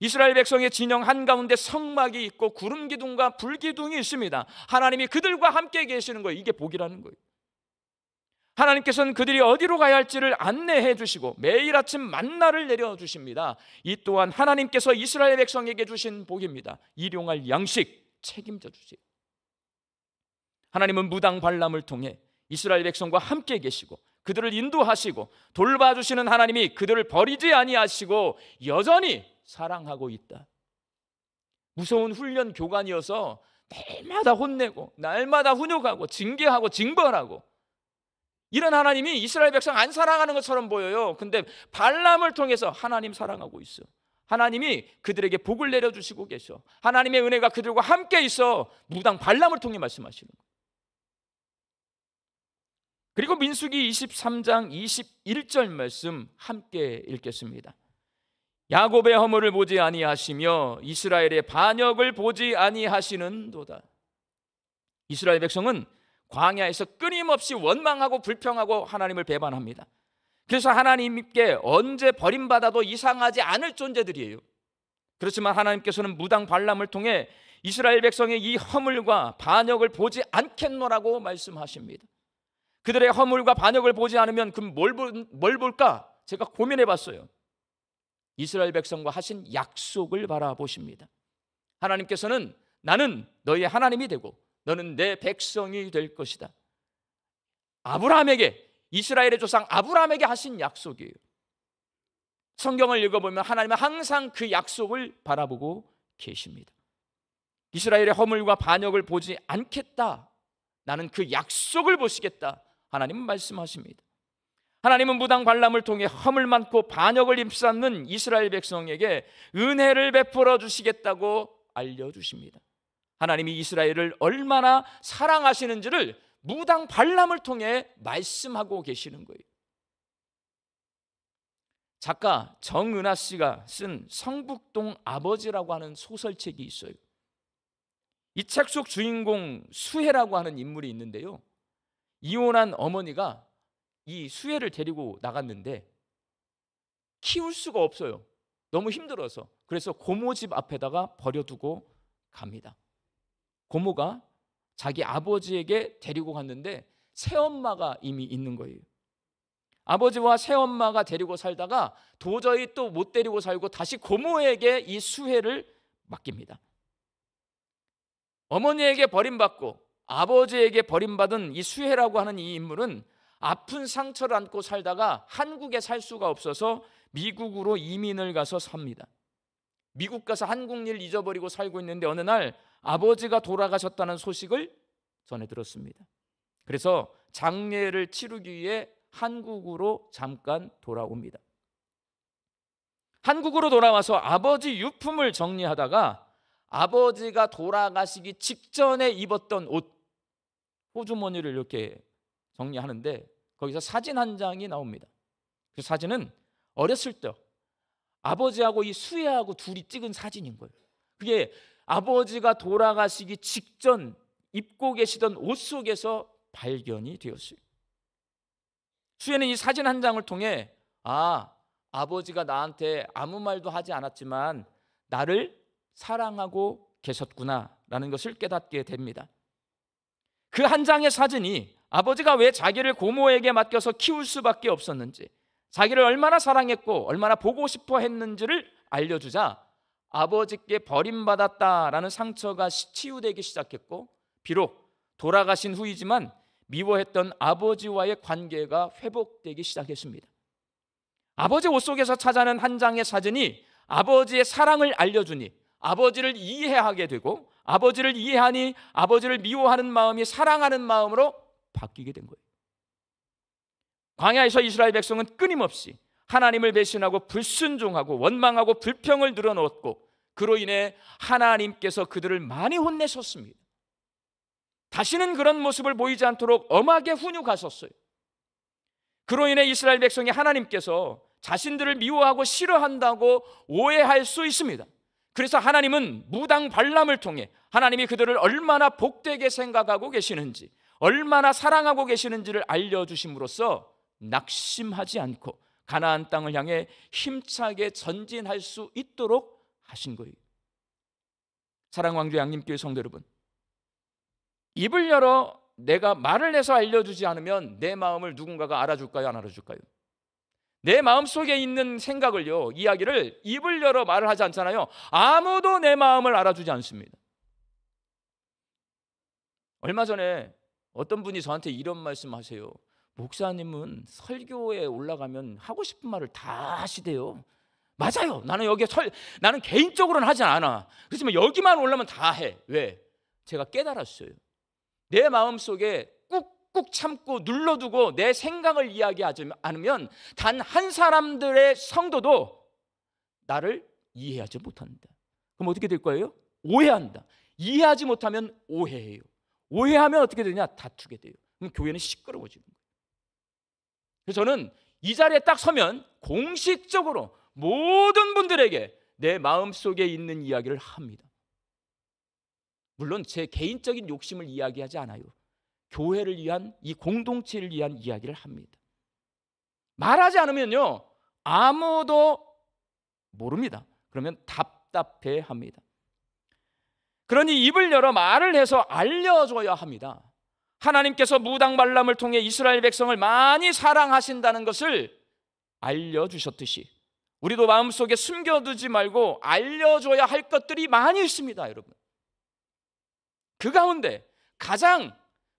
이스라엘 백성의 진영 한가운데 성막이 있고 구름 기둥과 불 기둥이 있습니다. 하나님이 그들과 함께 계시는 거예요. 이게 복이라는 거예요. 하나님께서는 그들이 어디로 가야 할지를 안내해 주시고 매일 아침 만나를 내려주십니다. 이 또한 하나님께서 이스라엘 백성에게 주신 복입니다. 일용할 양식 책임져 주세요. 하나님은 무당 발람을 통해 이스라엘 백성과 함께 계시고 그들을 인도하시고 돌봐주시는 하나님이 그들을 버리지 아니하시고 여전히 사랑하고 있다. 무서운 훈련 교관이어서 날마다 혼내고 날마다 훈육하고 징계하고 징벌하고 이런 하나님이 이스라엘 백성 안 사랑하는 것처럼 보여요. 근데 발람을 통해서 하나님 사랑하고 있어. 하나님이 그들에게 복을 내려주시고 계셔. 하나님의 은혜가 그들과 함께 있어. 무당 발람을 통해 말씀하시는 거예요. 그리고 민수기 23장 21절 말씀 함께 읽겠습니다. 야곱의 허물을 보지 아니하시며 이스라엘의 반역을 보지 아니하시는도다. 이스라엘 백성은 광야에서 끊임없이 원망하고 불평하고 하나님을 배반합니다. 그래서 하나님께 언제 버림받아도 이상하지 않을 존재들이에요. 그렇지만 하나님께서는 무당 발람을 통해 이스라엘 백성의 이 허물과 반역을 보지 않겠노라고 말씀하십니다. 그들의 허물과 반역을 보지 않으면 그럼 뭘 볼까? 제가 고민해 봤어요. 이스라엘 백성과 하신 약속을 바라보십니다. 하나님께서는 나는 너희의 하나님이 되고 너는 내 백성이 될 것이다. 아브라함에게, 이스라엘의 조상 아브라함에게 하신 약속이에요. 성경을 읽어보면 하나님은 항상 그 약속을 바라보고 계십니다. 이스라엘의 허물과 반역을 보지 않겠다. 나는 그 약속을 보시겠다. 하나님은 말씀하십니다. 하나님은 무당 발람을 통해 허물 많고 반역을 입삼는 이스라엘 백성에게 은혜를 베풀어 주시겠다고 알려주십니다. 하나님이 이스라엘을 얼마나 사랑하시는지를 무당 발람을 통해 말씀하고 계시는 거예요. 작가 정은하 씨가 쓴 성북동 아버지라고 하는 소설책이 있어요. 이 책 속 주인공 수혜라고 하는 인물이 있는데요, 이혼한 어머니가 이 수혜를 데리고 나갔는데 키울 수가 없어요. 너무 힘들어서. 그래서 고모 집 앞에다가 버려두고 갑니다. 고모가 자기 아버지에게 데리고 갔는데 새엄마가 이미 있는 거예요. 아버지와 새엄마가 데리고 살다가 도저히 또 못 데리고 살고 다시 고모에게 이 수혜를 맡깁니다. 어머니에게 버림받고 아버지에게 버림받은 이 수혜라고 하는 이 인물은 아픈 상처를 안고 살다가 한국에 살 수가 없어서 미국으로 이민을 가서 삽니다. 미국 가서 한국 일 잊어버리고 살고 있는데 어느 날 아버지가 돌아가셨다는 소식을 전해 들었습니다. 그래서 장례를 치르기 위해 한국으로 잠깐 돌아옵니다. 한국으로 돌아와서 아버지 유품을 정리하다가 아버지가 돌아가시기 직전에 입었던 옷, 호주머니를 이렇게 정리하는데 거기서 사진 한 장이 나옵니다. 그 사진은 어렸을 때 아버지하고 이 수혜하고 둘이 찍은 사진인 거예요. 그게 아버지가 돌아가시기 직전 입고 계시던 옷 속에서 발견이 되었어요. 수혜는 이 사진 한 장을 통해 아버지가 나한테 아무 말도 하지 않았지만 나를 사랑하고 계셨구나라는 것을 깨닫게 됩니다. 그 한 장의 사진이 아버지가 왜 자기를 고모에게 맡겨서 키울 수밖에 없었는지, 자기를 얼마나 사랑했고 얼마나 보고 싶어 했는지를 알려주자 아버지께 버림받았다라는 상처가 치유되기 시작했고, 비록 돌아가신 후이지만 미워했던 아버지와의 관계가 회복되기 시작했습니다. 아버지 옷 속에서 찾아낸 한 장의 사진이 아버지의 사랑을 알려주니 아버지를 이해하게 되고, 아버지를 이해하니 아버지를 미워하는 마음이 사랑하는 마음으로 바뀌게 된 거예요. 광야에서 이스라엘 백성은 끊임없이 하나님을 배신하고 불순종하고 원망하고 불평을 늘어놓았고, 그로 인해 하나님께서 그들을 많이 혼내셨습니다. 다시는 그런 모습을 보이지 않도록 엄하게 훈육하셨어요. 그로 인해 이스라엘 백성이 하나님께서 자신들을 미워하고 싫어한다고 오해할 수 있습니다. 그래서 하나님은 무당 발람을 통해 하나님이 그들을 얼마나 복되게 생각하고 계시는지, 얼마나 사랑하고 계시는지를 알려주심으로써 낙심하지 않고 가나안 땅을 향해 힘차게 전진할 수 있도록 하신 거예요. 사랑왕조 양림교회 성도 여러분, 입을 열어 내가 말을 해서 알려주지 않으면 내 마음을 누군가가 알아줄까요? 안 알아줄까요? 내 마음속에 있는 생각을요, 이야기를 입을 열어 말을 하지 않잖아요. 아무도 내 마음을 알아주지 않습니다. 얼마 전에 어떤 분이 저한테 이런 말씀하세요. 목사님은 설교에 올라가면 하고 싶은 말을 다 하시대요. 맞아요. 나는 개인적으로는 하지 않아. 그렇지만 여기만 올라면 다 해. 왜? 제가 깨달았어요. 내 마음속에 꾹꾹 참고 눌러두고 내 생각을 이야기하지 않으면 단 한 사람들의 성도도 나를 이해하지 못한다. 그럼 어떻게 될 거예요? 오해한다. 이해하지 못하면 오해해요. 오해하면 어떻게 되냐? 다투게 돼요. 그럼 교회는 시끄러워지는 거예요. 그래서 저는 이 자리에 딱 서면 공식적으로 모든 분들에게 내 마음속에 있는 이야기를 합니다. 물론 제 개인적인 욕심을 이야기하지 않아요. 교회를 위한, 이 공동체를 위한 이야기를 합니다. 말하지 않으면요, 아무도 모릅니다. 그러면 답답해합니다. 그러니 입을 열어 말을 해서 알려줘야 합니다. 하나님께서 무당 발람을 통해 이스라엘 백성을 많이 사랑하신다는 것을 알려주셨듯이 우리도 마음속에 숨겨두지 말고 알려줘야 할 것들이 많이 있습니다. 여러분, 그 가운데 가장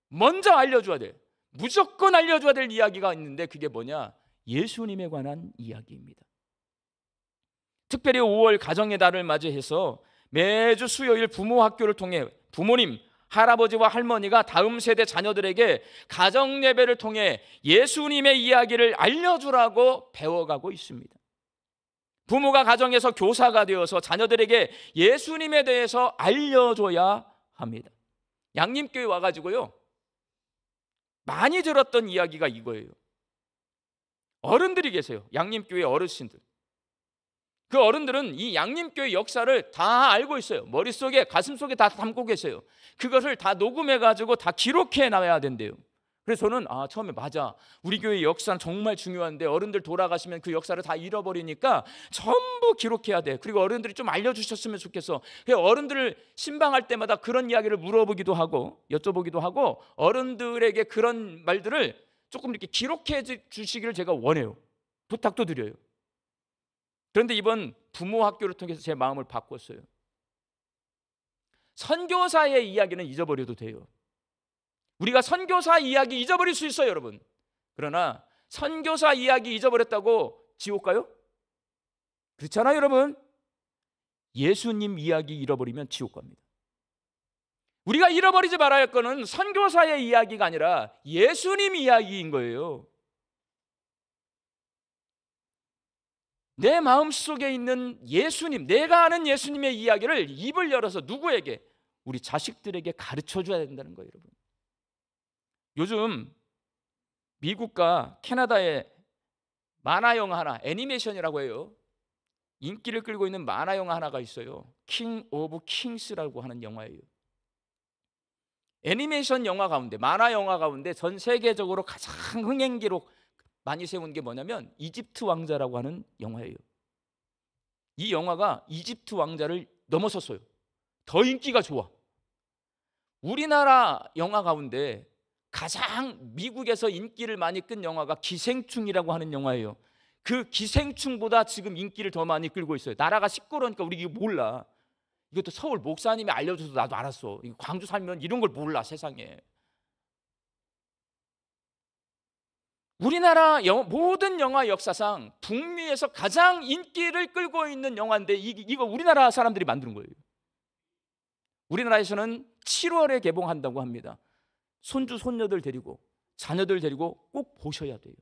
먼저 알려줘야 돼요. 무조건 알려줘야 될 이야기가 있는데 그게 뭐냐? 예수님에 관한 이야기입니다. 특별히 5월 가정의 달을 맞이해서 매주 수요일 부모 학교를 통해 부모님, 할아버지와 할머니가 다음 세대 자녀들에게 가정 예배를 통해 예수님의 이야기를 알려주라고 배워가고 있습니다. 부모가 가정에서 교사가 되어서 자녀들에게 예수님에 대해서 알려줘야 합니다. 양림교회 와가지고요, 많이 들었던 이야기가 이거예요. 어른들이 계세요. 양림교회 어르신들. 그 어른들은 이 양림교회 역사를 다 알고 있어요. 머릿속에, 가슴속에 다 담고 계세요. 그것을 다 녹음해가지고 다 기록해 놔야 된대요. 그래서 저는 처음에 맞아, 우리 교회 역사는 정말 중요한데 어른들 돌아가시면 그 역사를 다 잃어버리니까 전부 기록해야 돼. 그리고 어른들이 좀 알려주셨으면 좋겠어. 그래서 어른들을 신방할 때마다 그런 이야기를 물어보기도 하고 여쭤보기도 하고 어른들에게 그런 말들을 조금 이렇게 기록해 주시기를 제가 원해요. 부탁도 드려요. 그런데 이번 부모 학교를 통해서 제 마음을 바꿨어요. 선교사의 이야기는 잊어버려도 돼요. 우리가 선교사 이야기 잊어버릴 수 있어요, 여러분. 그러나 선교사 이야기 잊어버렸다고 지옥 가요? 그렇잖아요, 여러분. 예수님 이야기 잃어버리면 지옥 갑니다. 우리가 잃어버리지 말아야 할 거는 선교사의 이야기가 아니라 예수님 이야기인 거예요. 내 마음속에 있는 예수님, 내가 아는 예수님의 이야기를 입을 열어서 누구에게? 우리 자식들에게 가르쳐줘야 된다는 거예요, 여러분. 요즘 미국과 캐나다의 만화 영화 하나, 애니메이션이라고 해요. 인기를 끌고 있는 만화 영화 하나가 있어요. 킹 오브 킹스라고 하는 영화예요. 애니메이션 영화 가운데, 만화 영화 가운데 전 세계적으로 가장 흥행 기록 많이 세운 게 뭐냐면 이집트 왕자라고 하는 영화예요. 이 영화가 이집트 왕자를 넘어섰어요. 더 인기가 좋아. 우리나라 영화 가운데 가장 미국에서 인기를 많이 끈 영화가 기생충이라고 하는 영화예요. 그 기생충보다 지금 인기를 더 많이 끌고 있어요. 나라가 시끄러우니까 우리 이거 몰라. 이것도 서울 목사님이 알려줘서 나도 알았어. 광주 살면 이런 걸 몰라, 세상에. 우리나라 모든 영화 역사상 북미에서 가장 인기를 끌고 있는 영화인데 이거 우리나라 사람들이 만드는 거예요. 우리나라에서는 7월에 개봉한다고 합니다. 손주 손녀들 데리고 자녀들 데리고 꼭 보셔야 돼요.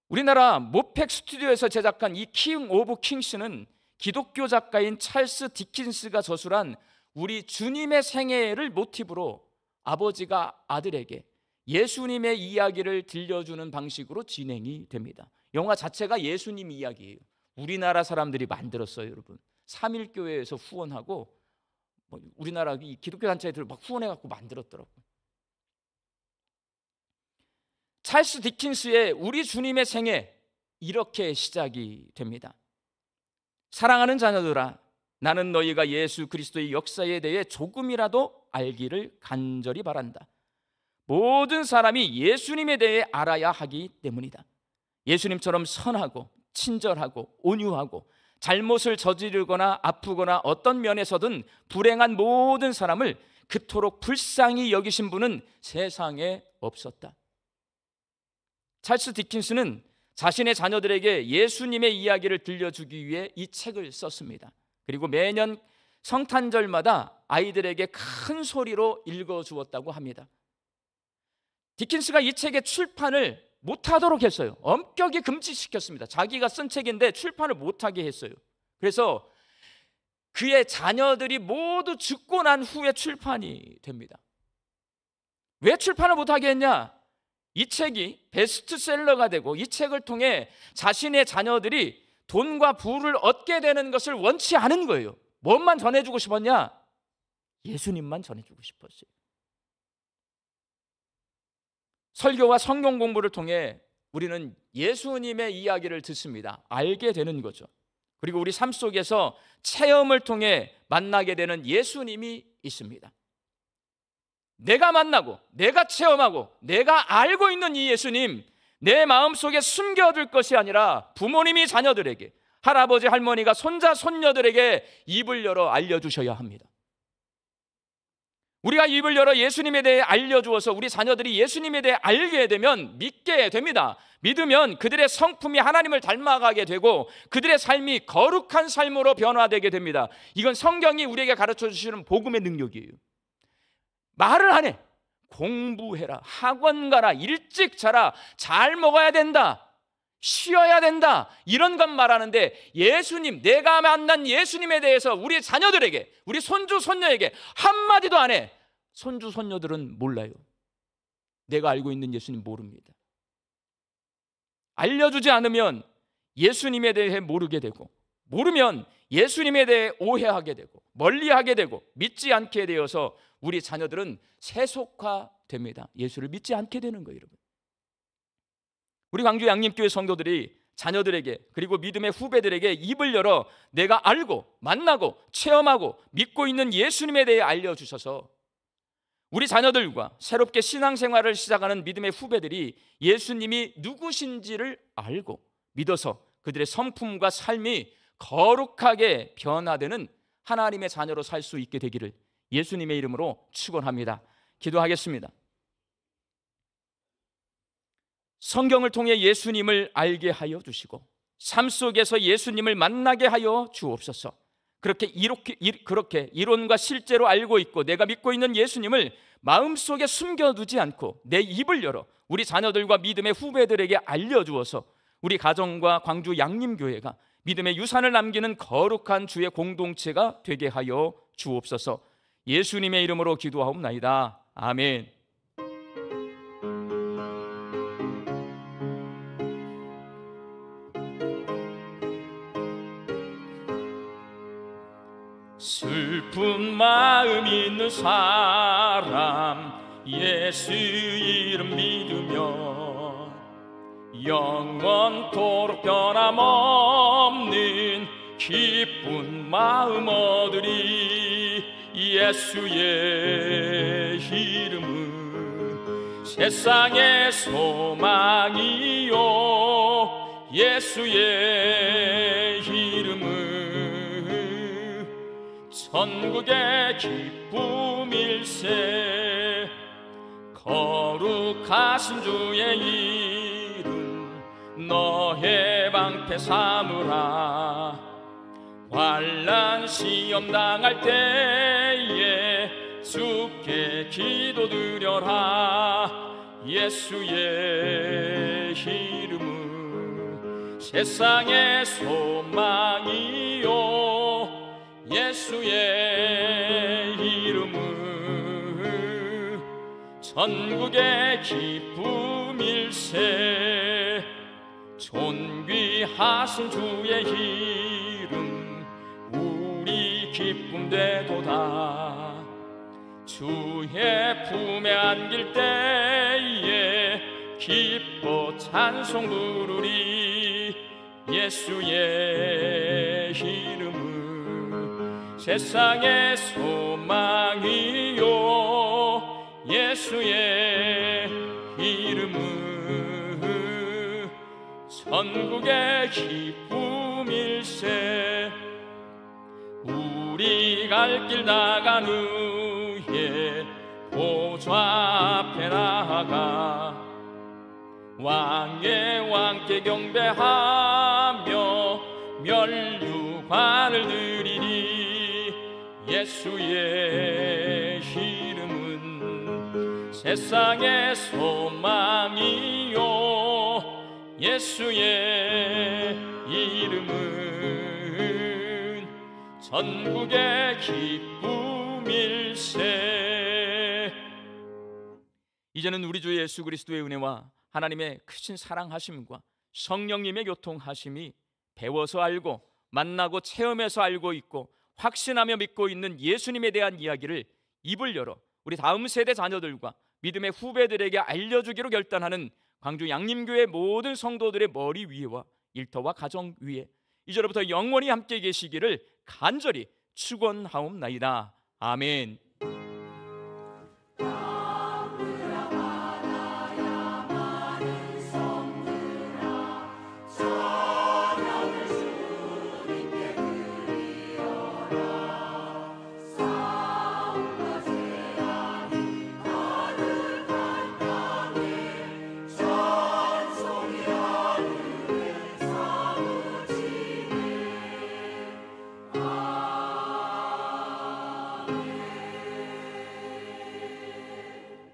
우리나라 모팩 스튜디오에서 제작한 이 킹 오브 킹스는 기독교 작가인 찰스 디킨스가 저술한 우리 주님의 생애를 모티브로 아버지가 아들에게 예수님의 이야기를 들려주는 방식으로 진행이 됩니다. 영화 자체가 예수님 이야기예요. 우리나라 사람들이 만들었어요, 여러분. 삼일교회에서 후원하고 우리나라 이 기독교 단체들 막 후원해갖고 만들었더라고요. 찰스 디킨스의 우리 주님의 생애 이렇게 시작이 됩니다. 사랑하는 자녀들아, 나는 너희가 예수 그리스도의 역사에 대해 조금이라도 알기를 간절히 바란다. 모든 사람이 예수님에 대해 알아야 하기 때문이다. 예수님처럼 선하고 친절하고 온유하고 잘못을 저지르거나 아프거나 어떤 면에서든 불행한 모든 사람을 그토록 불쌍히 여기신 분은 세상에 없었다. 찰스 디킨스는 자신의 자녀들에게 예수님의 이야기를 들려주기 위해 이 책을 썼습니다. 그리고 매년 성탄절마다 아이들에게 큰 소리로 읽어주었다고 합니다. 디킨스가 이 책의 출판을 못하도록 했어요. 엄격히 금지시켰습니다. 자기가 쓴 책인데 출판을 못하게 했어요. 그래서 그의 자녀들이 모두 죽고 난 후에 출판이 됩니다. 왜 출판을 못하게 했냐? 이 책이 베스트셀러가 되고 이 책을 통해 자신의 자녀들이 돈과 부를 얻게 되는 것을 원치 않은 거예요. 뭔만 전해주고 싶었냐? 예수님만 전해주고 싶었어요. 설교와 성경 공부를 통해 우리는 예수님의 이야기를 듣습니다. 알게 되는 거죠. 그리고 우리 삶 속에서 체험을 통해 만나게 되는 예수님이 있습니다. 내가 만나고 내가 체험하고 내가 알고 있는 이 예수님, 내 마음속에 숨겨둘 것이 아니라 부모님이 자녀들에게, 할아버지 할머니가 손자 손녀들에게 입을 열어 알려주셔야 합니다. 우리가 입을 열어 예수님에 대해 알려주어서 우리 자녀들이 예수님에 대해 알게 되면 믿게 됩니다. 믿으면 그들의 성품이 하나님을 닮아가게 되고 그들의 삶이 거룩한 삶으로 변화되게 됩니다. 이건 성경이 우리에게 가르쳐 주시는 복음의 능력이에요. 말을 안 해. 공부해라, 학원 가라, 일찍 자라, 잘 먹어야 된다, 쉬어야 된다, 이런 것 말하는데 예수님, 내가 만난 예수님에 대해서 우리 자녀들에게, 우리 손주 손녀에게 한마디도 안 해. 손주 손녀들은 몰라요. 내가 알고 있는 예수님 모릅니다. 알려주지 않으면 예수님에 대해 모르게 되고, 모르면 예수님에 대해 오해하게 되고 멀리하게 되고 믿지 않게 되어서 우리 자녀들은 세속화됩니다. 예수를 믿지 않게 되는 거예요, 여러분. 우리 광주 양림교회 성도들이 자녀들에게 그리고 믿음의 후배들에게 입을 열어 내가 알고 만나고 체험하고 믿고 있는 예수님에 대해 알려주셔서 우리 자녀들과 새롭게 신앙생활을 시작하는 믿음의 후배들이 예수님이 누구신지를 알고 믿어서 그들의 성품과 삶이 거룩하게 변화되는 하나님의 자녀로 살 수 있게 되기를 예수님의 이름으로 축원합니다. 기도하겠습니다. 성경을 통해 예수님을 알게 하여 주시고 삶 속에서 예수님을 만나게 하여 주옵소서. 그렇게 이론과 실제로 알고 있고 내가 믿고 있는 예수님을 마음속에 숨겨두지 않고 내 입을 열어 우리 자녀들과 믿음의 후배들에게 알려주어서 우리 가정과 광주 양림교회가 믿음의 유산을 남기는 거룩한 주의 공동체가 되게 하여 주옵소서. 예수님의 이름으로 기도하옵나이다. 아멘. 슬픈 마음 있는 사람 예수 이름 믿으며 영원토록 변함없는 기쁜 마음 얻으리. 예수의 이름은 세상의 소망이요, 예수의 이름은 천국의 기쁨일세. 거룩하신 주의 이름 너의 방패 삼으라. 환난 시험 당할 때에 주께 기도드려라. 예수의 이름은 세상의 소망이요, 예수의 이름은 천국의 기쁨일세. 존귀하신 주의 이름 우리 기쁨 되도다. 주의 품에 안길 때에 기뻐 찬송 부르리. 예수의 이름은 세상의 소망이요, 예수의 이름은 천국의 기쁨일세. 우리 갈 길 나간 후에 보좌 앞에 나아가 왕의 왕께 경배하며 면류관을 드리리. 예수의 이름은 세상의 소망이요, 예수의 이름은 천국의 기쁨일세. 이제는 우리 주 예수 그리스도의 은혜와 하나님의 크신 사랑하심과 성령님의 교통하심이 배워서 알고 만나고 체험해서 알고 있고 확신하며 믿고 있는 예수님에 대한 이야기를 입을 열어 우리 다음 세대 자녀들과 믿음의 후배들에게 알려주기로 결단하는 광주 양림교회 모든 성도들의 머리 위에와 일터와 가정 위에 이제로부터 영원히 함께 계시기를 간절히 축원하옵나이다. 아멘.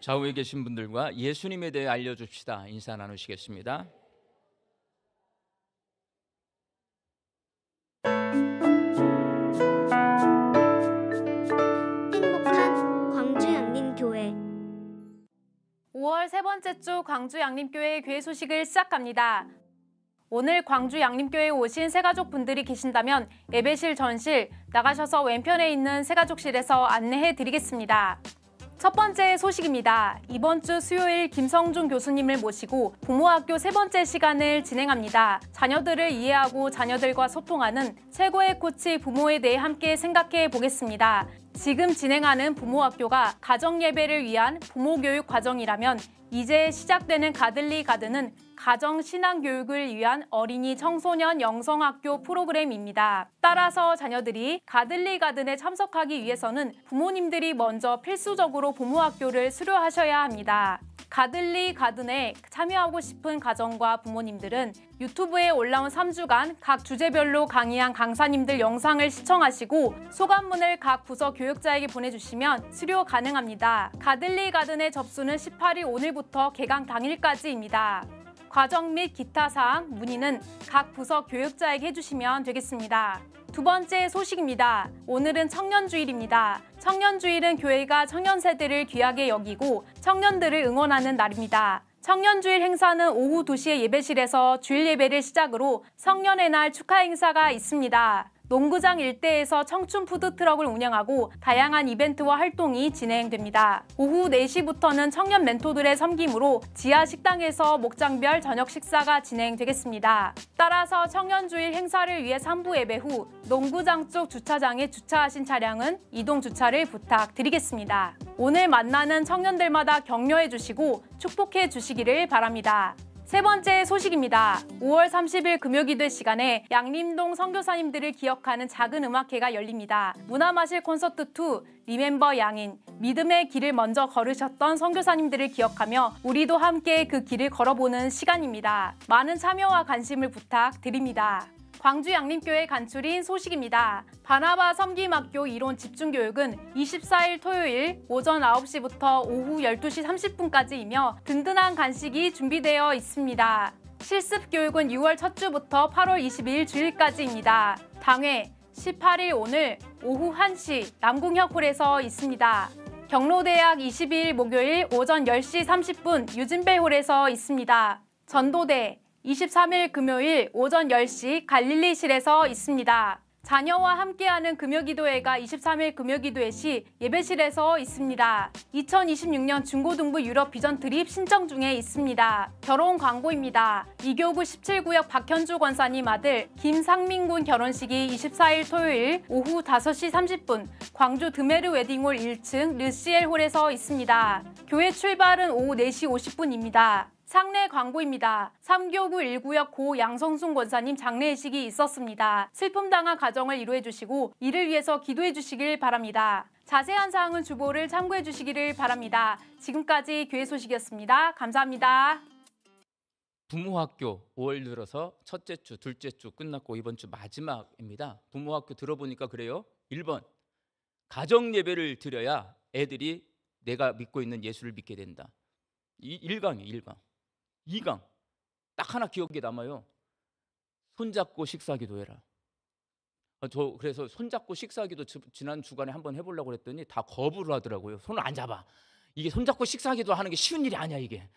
좌우에 계신 분들과 예수님에 대해 알려줍시다. 인사 나누시겠습니다. 행복한 광주 양림교회 5월 세 번째 주 광주 양림교회 교회 소식을 시작합니다. 오늘 광주 양림교회에 오신 새가족분들이 계신다면 예배실 전실 나가셔서 왼편에 있는 새가족실에서 안내해 드리겠습니다. 첫 번째 소식입니다. 이번 주 수요일 김성준 교수님을 모시고 부모학교 세 번째 시간을 진행합니다. 자녀들을 이해하고 자녀들과 소통하는 최고의 코치 부모에 대해 함께 생각해 보겠습니다. 지금 진행하는 부모학교가 가정예배를 위한 부모교육 과정이라면 이제 시작되는 가들리 가든은 가정신앙교육을 위한 어린이 청소년 영성학교 프로그램입니다. 따라서 자녀들이 가들리 가든에 참석하기 위해서는 부모님들이 먼저 필수적으로 부모학교를 수료하셔야 합니다. 가들리 가든에 참여하고 싶은 가정과 부모님들은 유튜브에 올라온 3주간 각 주제별로 강의한 강사님들 영상을 시청하시고 소감문을 각 부서 교육자에게 보내주시면 수료 가능합니다. 가들리 가든의 접수는 18일 오늘부터 개강 당일까지입니다. 과정 및 기타 사항 문의는 각 부서 교육자에게 해주시면 되겠습니다. 두 번째 소식입니다. 오늘은 청년주일입니다. 청년주일은 교회가 청년 세대를 귀하게 여기고 청년들을 응원하는 날입니다. 청년주일 행사는 오후 2시에 예배실에서 주일 예배를 시작으로 성년의 날 축하 행사가 있습니다. 농구장 일대에서 청춘 푸드트럭을 운영하고 다양한 이벤트와 활동이 진행됩니다. 오후 4시부터는 청년 멘토들의 섬김으로 지하 식당에서 목장별 저녁 식사가 진행되겠습니다. 따라서 청년주일 행사를 위해 3부 예배 후 농구장 쪽 주차장에 주차하신 차량은 이동 주차를 부탁드리겠습니다. 오늘 만나는 청년들마다 격려해 주시고 축복해 주시기를 바랍니다. 세 번째 소식입니다. 5월 30일 금요기도 시간에 양림동 선교사님들을 기억하는 작은 음악회가 열립니다. 문화마실 콘서트 2 리멤버 양인, 믿음의 길을 먼저 걸으셨던 선교사님들을 기억하며 우리도 함께 그 길을 걸어보는 시간입니다. 많은 참여와 관심을 부탁드립니다. 광주 양림교회 간추린 소식입니다. 바나바 섬김학교 이론 집중교육은 24일 토요일 오전 9시부터 오후 12시 30분까지이며 든든한 간식이 준비되어 있습니다. 실습교육은 6월 첫 주부터 8월 22일 주일까지입니다. 당회 18일 오늘 오후 1시 남궁혁홀에서 있습니다. 경로대학 22일 목요일 오전 10시 30분 유진배홀에서 있습니다. 전도대 23일 금요일 오전 10시 갈릴리실에서 있습니다. 자녀와 함께하는 금요기도회가 23일 금요기도회 시 예배실에서 있습니다. 2026년 중고등부 유럽 비전 트립 신청 중에 있습니다. 결혼 광고입니다. 이교구 17구역 박현주 권사님 아들 김상민군 결혼식이 24일 토요일 오후 5시 30분 광주 드메르 웨딩홀 1층 르시엘홀에서 있습니다. 교회 출발은 오후 4시 50분입니다. 상례 광고입니다. 3교구 1구역 고 양성순 권사님 장례식이 있었습니다. 슬픔당한 가정을 위로해 주시고 이를 위해서 기도해 주시길 바랍니다. 자세한 사항은 주보를 참고해 주시기를 바랍니다. 지금까지 교회 소식이었습니다. 감사합니다. 부모학교 5월 들어서 첫째 주, 둘째 주 끝났고 이번 주 마지막입니다. 부모학교 들어보니까 그래요. 1번, 가정 예배를 드려야 애들이 내가 믿고 있는 예수를 믿게 된다. 1강이에요. 1강. 2강 딱 하나 기억에 남아요. 손잡고 식사기도 해라. 저 그래서 손잡고 식사기도 지난 주간에 한번 해보려고 그랬더니 다 거부를 하더라고요. 손을 안 잡아. 이게 손잡고 식사기도 하는 게 쉬운 일이 아니야 이게.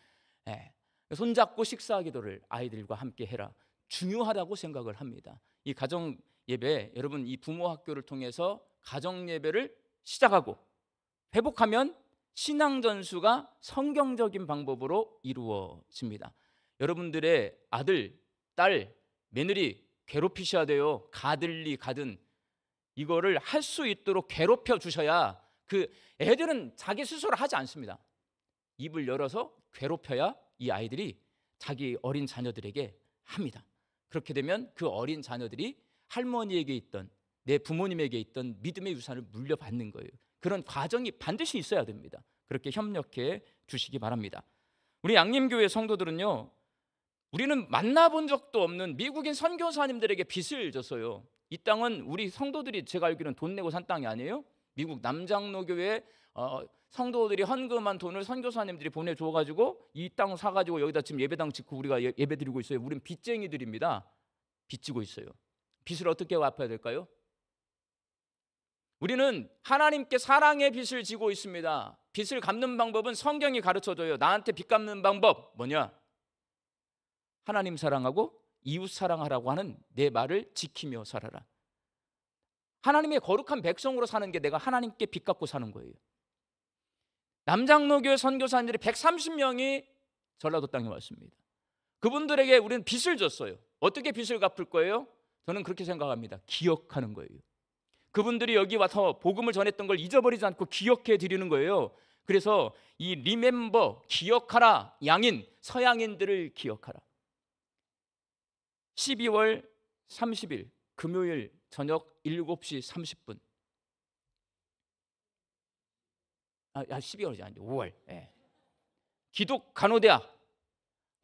손잡고 식사기도를 아이들과 함께 해라. 중요하다고 생각을 합니다. 이 가정 예배, 여러분 이 부모 학교를 통해서 가정 예배를 시작하고 회복하면 신앙 전수가 성경적인 방법으로 이루어집니다. 여러분들의 아들, 딸, 며느리 괴롭히셔야 돼요. 가들리 가든 이거를 할 수 있도록 괴롭혀 주셔야 그 애들은 자기 스스로 하지 않습니다. 입을 열어서 괴롭혀야 이 아이들이 자기 어린 자녀들에게 합니다. 그렇게 되면 그 어린 자녀들이 할머니에게 있던 내 부모님에게 있던 믿음의 유산을 물려받는 거예요. 그런 과정이 반드시 있어야 됩니다. 그렇게 협력해 주시기 바랍니다. 우리 양림교회 성도들은요, 우리는 만나본 적도 없는 미국인 선교사님들에게 빚을 졌어요. 이 땅은 우리 성도들이 제가 알기로는 돈 내고 산 땅이 아니에요. 미국 남장로교회 성도들이 헌금한 돈을 선교사님들이 보내줘가지고 이 땅 사가지고 여기다 지금 예배당 짓고 우리가 예배드리고 있어요. 우린 빚쟁이들입니다. 빚지고 있어요. 빚을 어떻게 갚아야 될까요? 우리는 하나님께 사랑의 빚을 지고 있습니다. 빚을 갚는 방법은 성경이 가르쳐줘요. 나한테 빚 갚는 방법 뭐냐? 하나님 사랑하고 이웃 사랑하라고 하는 내 말을 지키며 살아라. 하나님의 거룩한 백성으로 사는 게 내가 하나님께 빚 갚고 사는 거예요. 남장로교회 선교사님들이 130명이 전라도 땅에 왔습니다. 그분들에게 우리는 빚을 졌어요. 어떻게 빚을 갚을 거예요? 저는 그렇게 생각합니다. 기억하는 거예요. 그분들이 여기 와서 복음을 전했던 걸 잊어버리지 않고 기억해 드리는 거예요. 그래서 이 리멤버, 기억하라, 양인, 서양인들을 기억하라. 12월 30일 금요일 저녁 7시 30분 12월이 아닌데 5월 기독간호대학,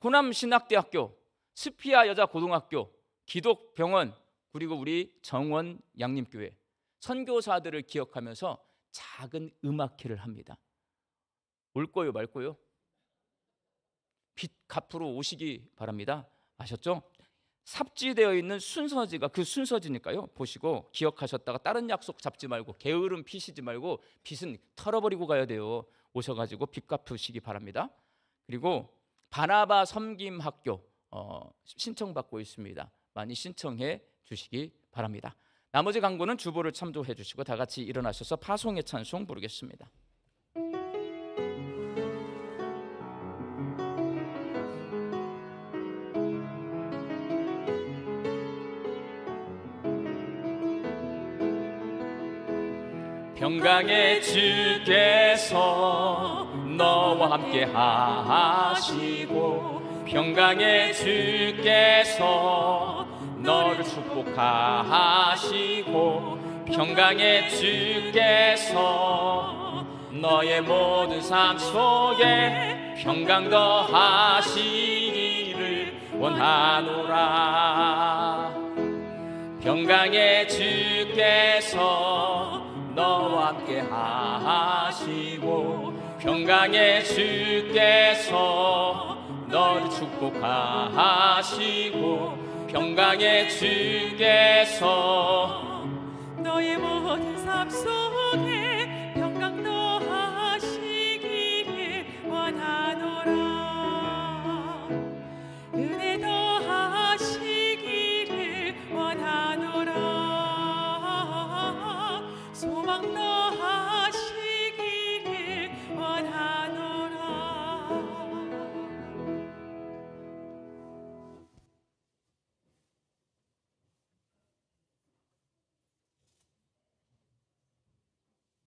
호남신학대학교, 스피아 여자고등학교, 기독병원, 그리고 우리 정원 양림교회 선교사들을 기억하면서 작은 음악회를 합니다. 올 거요 말 거요? 빚 갚으러 오시기 바랍니다. 아셨죠? 삽지되어 있는 순서지가 그 순서지니까요. 보시고 기억하셨다가 다른 약속 잡지 말고 게으름 피시지 말고 빚은 털어버리고 가야 돼요. 오셔가지고 빚 갚으시기 바랍니다. 그리고 바나바 섬김학교 신청받고 있습니다. 많이 신청해 주시기 바랍니다. 나머지 강구는 주보를 참조해 주시고 다 같이 일어나셔서 파송의 찬송 부르겠습니다. 평강의 주께서 너와 함께 하시고 평강의 주께서 너를 축복하시고 평강의 주께서 너의 모든 삶 속에 평강 더하시기를 원하노라. 평강의 주께서 너와 함께 하시고 평강의 주께서 너를 축복하시고 평강의 주께서 너의 모든 삶 속에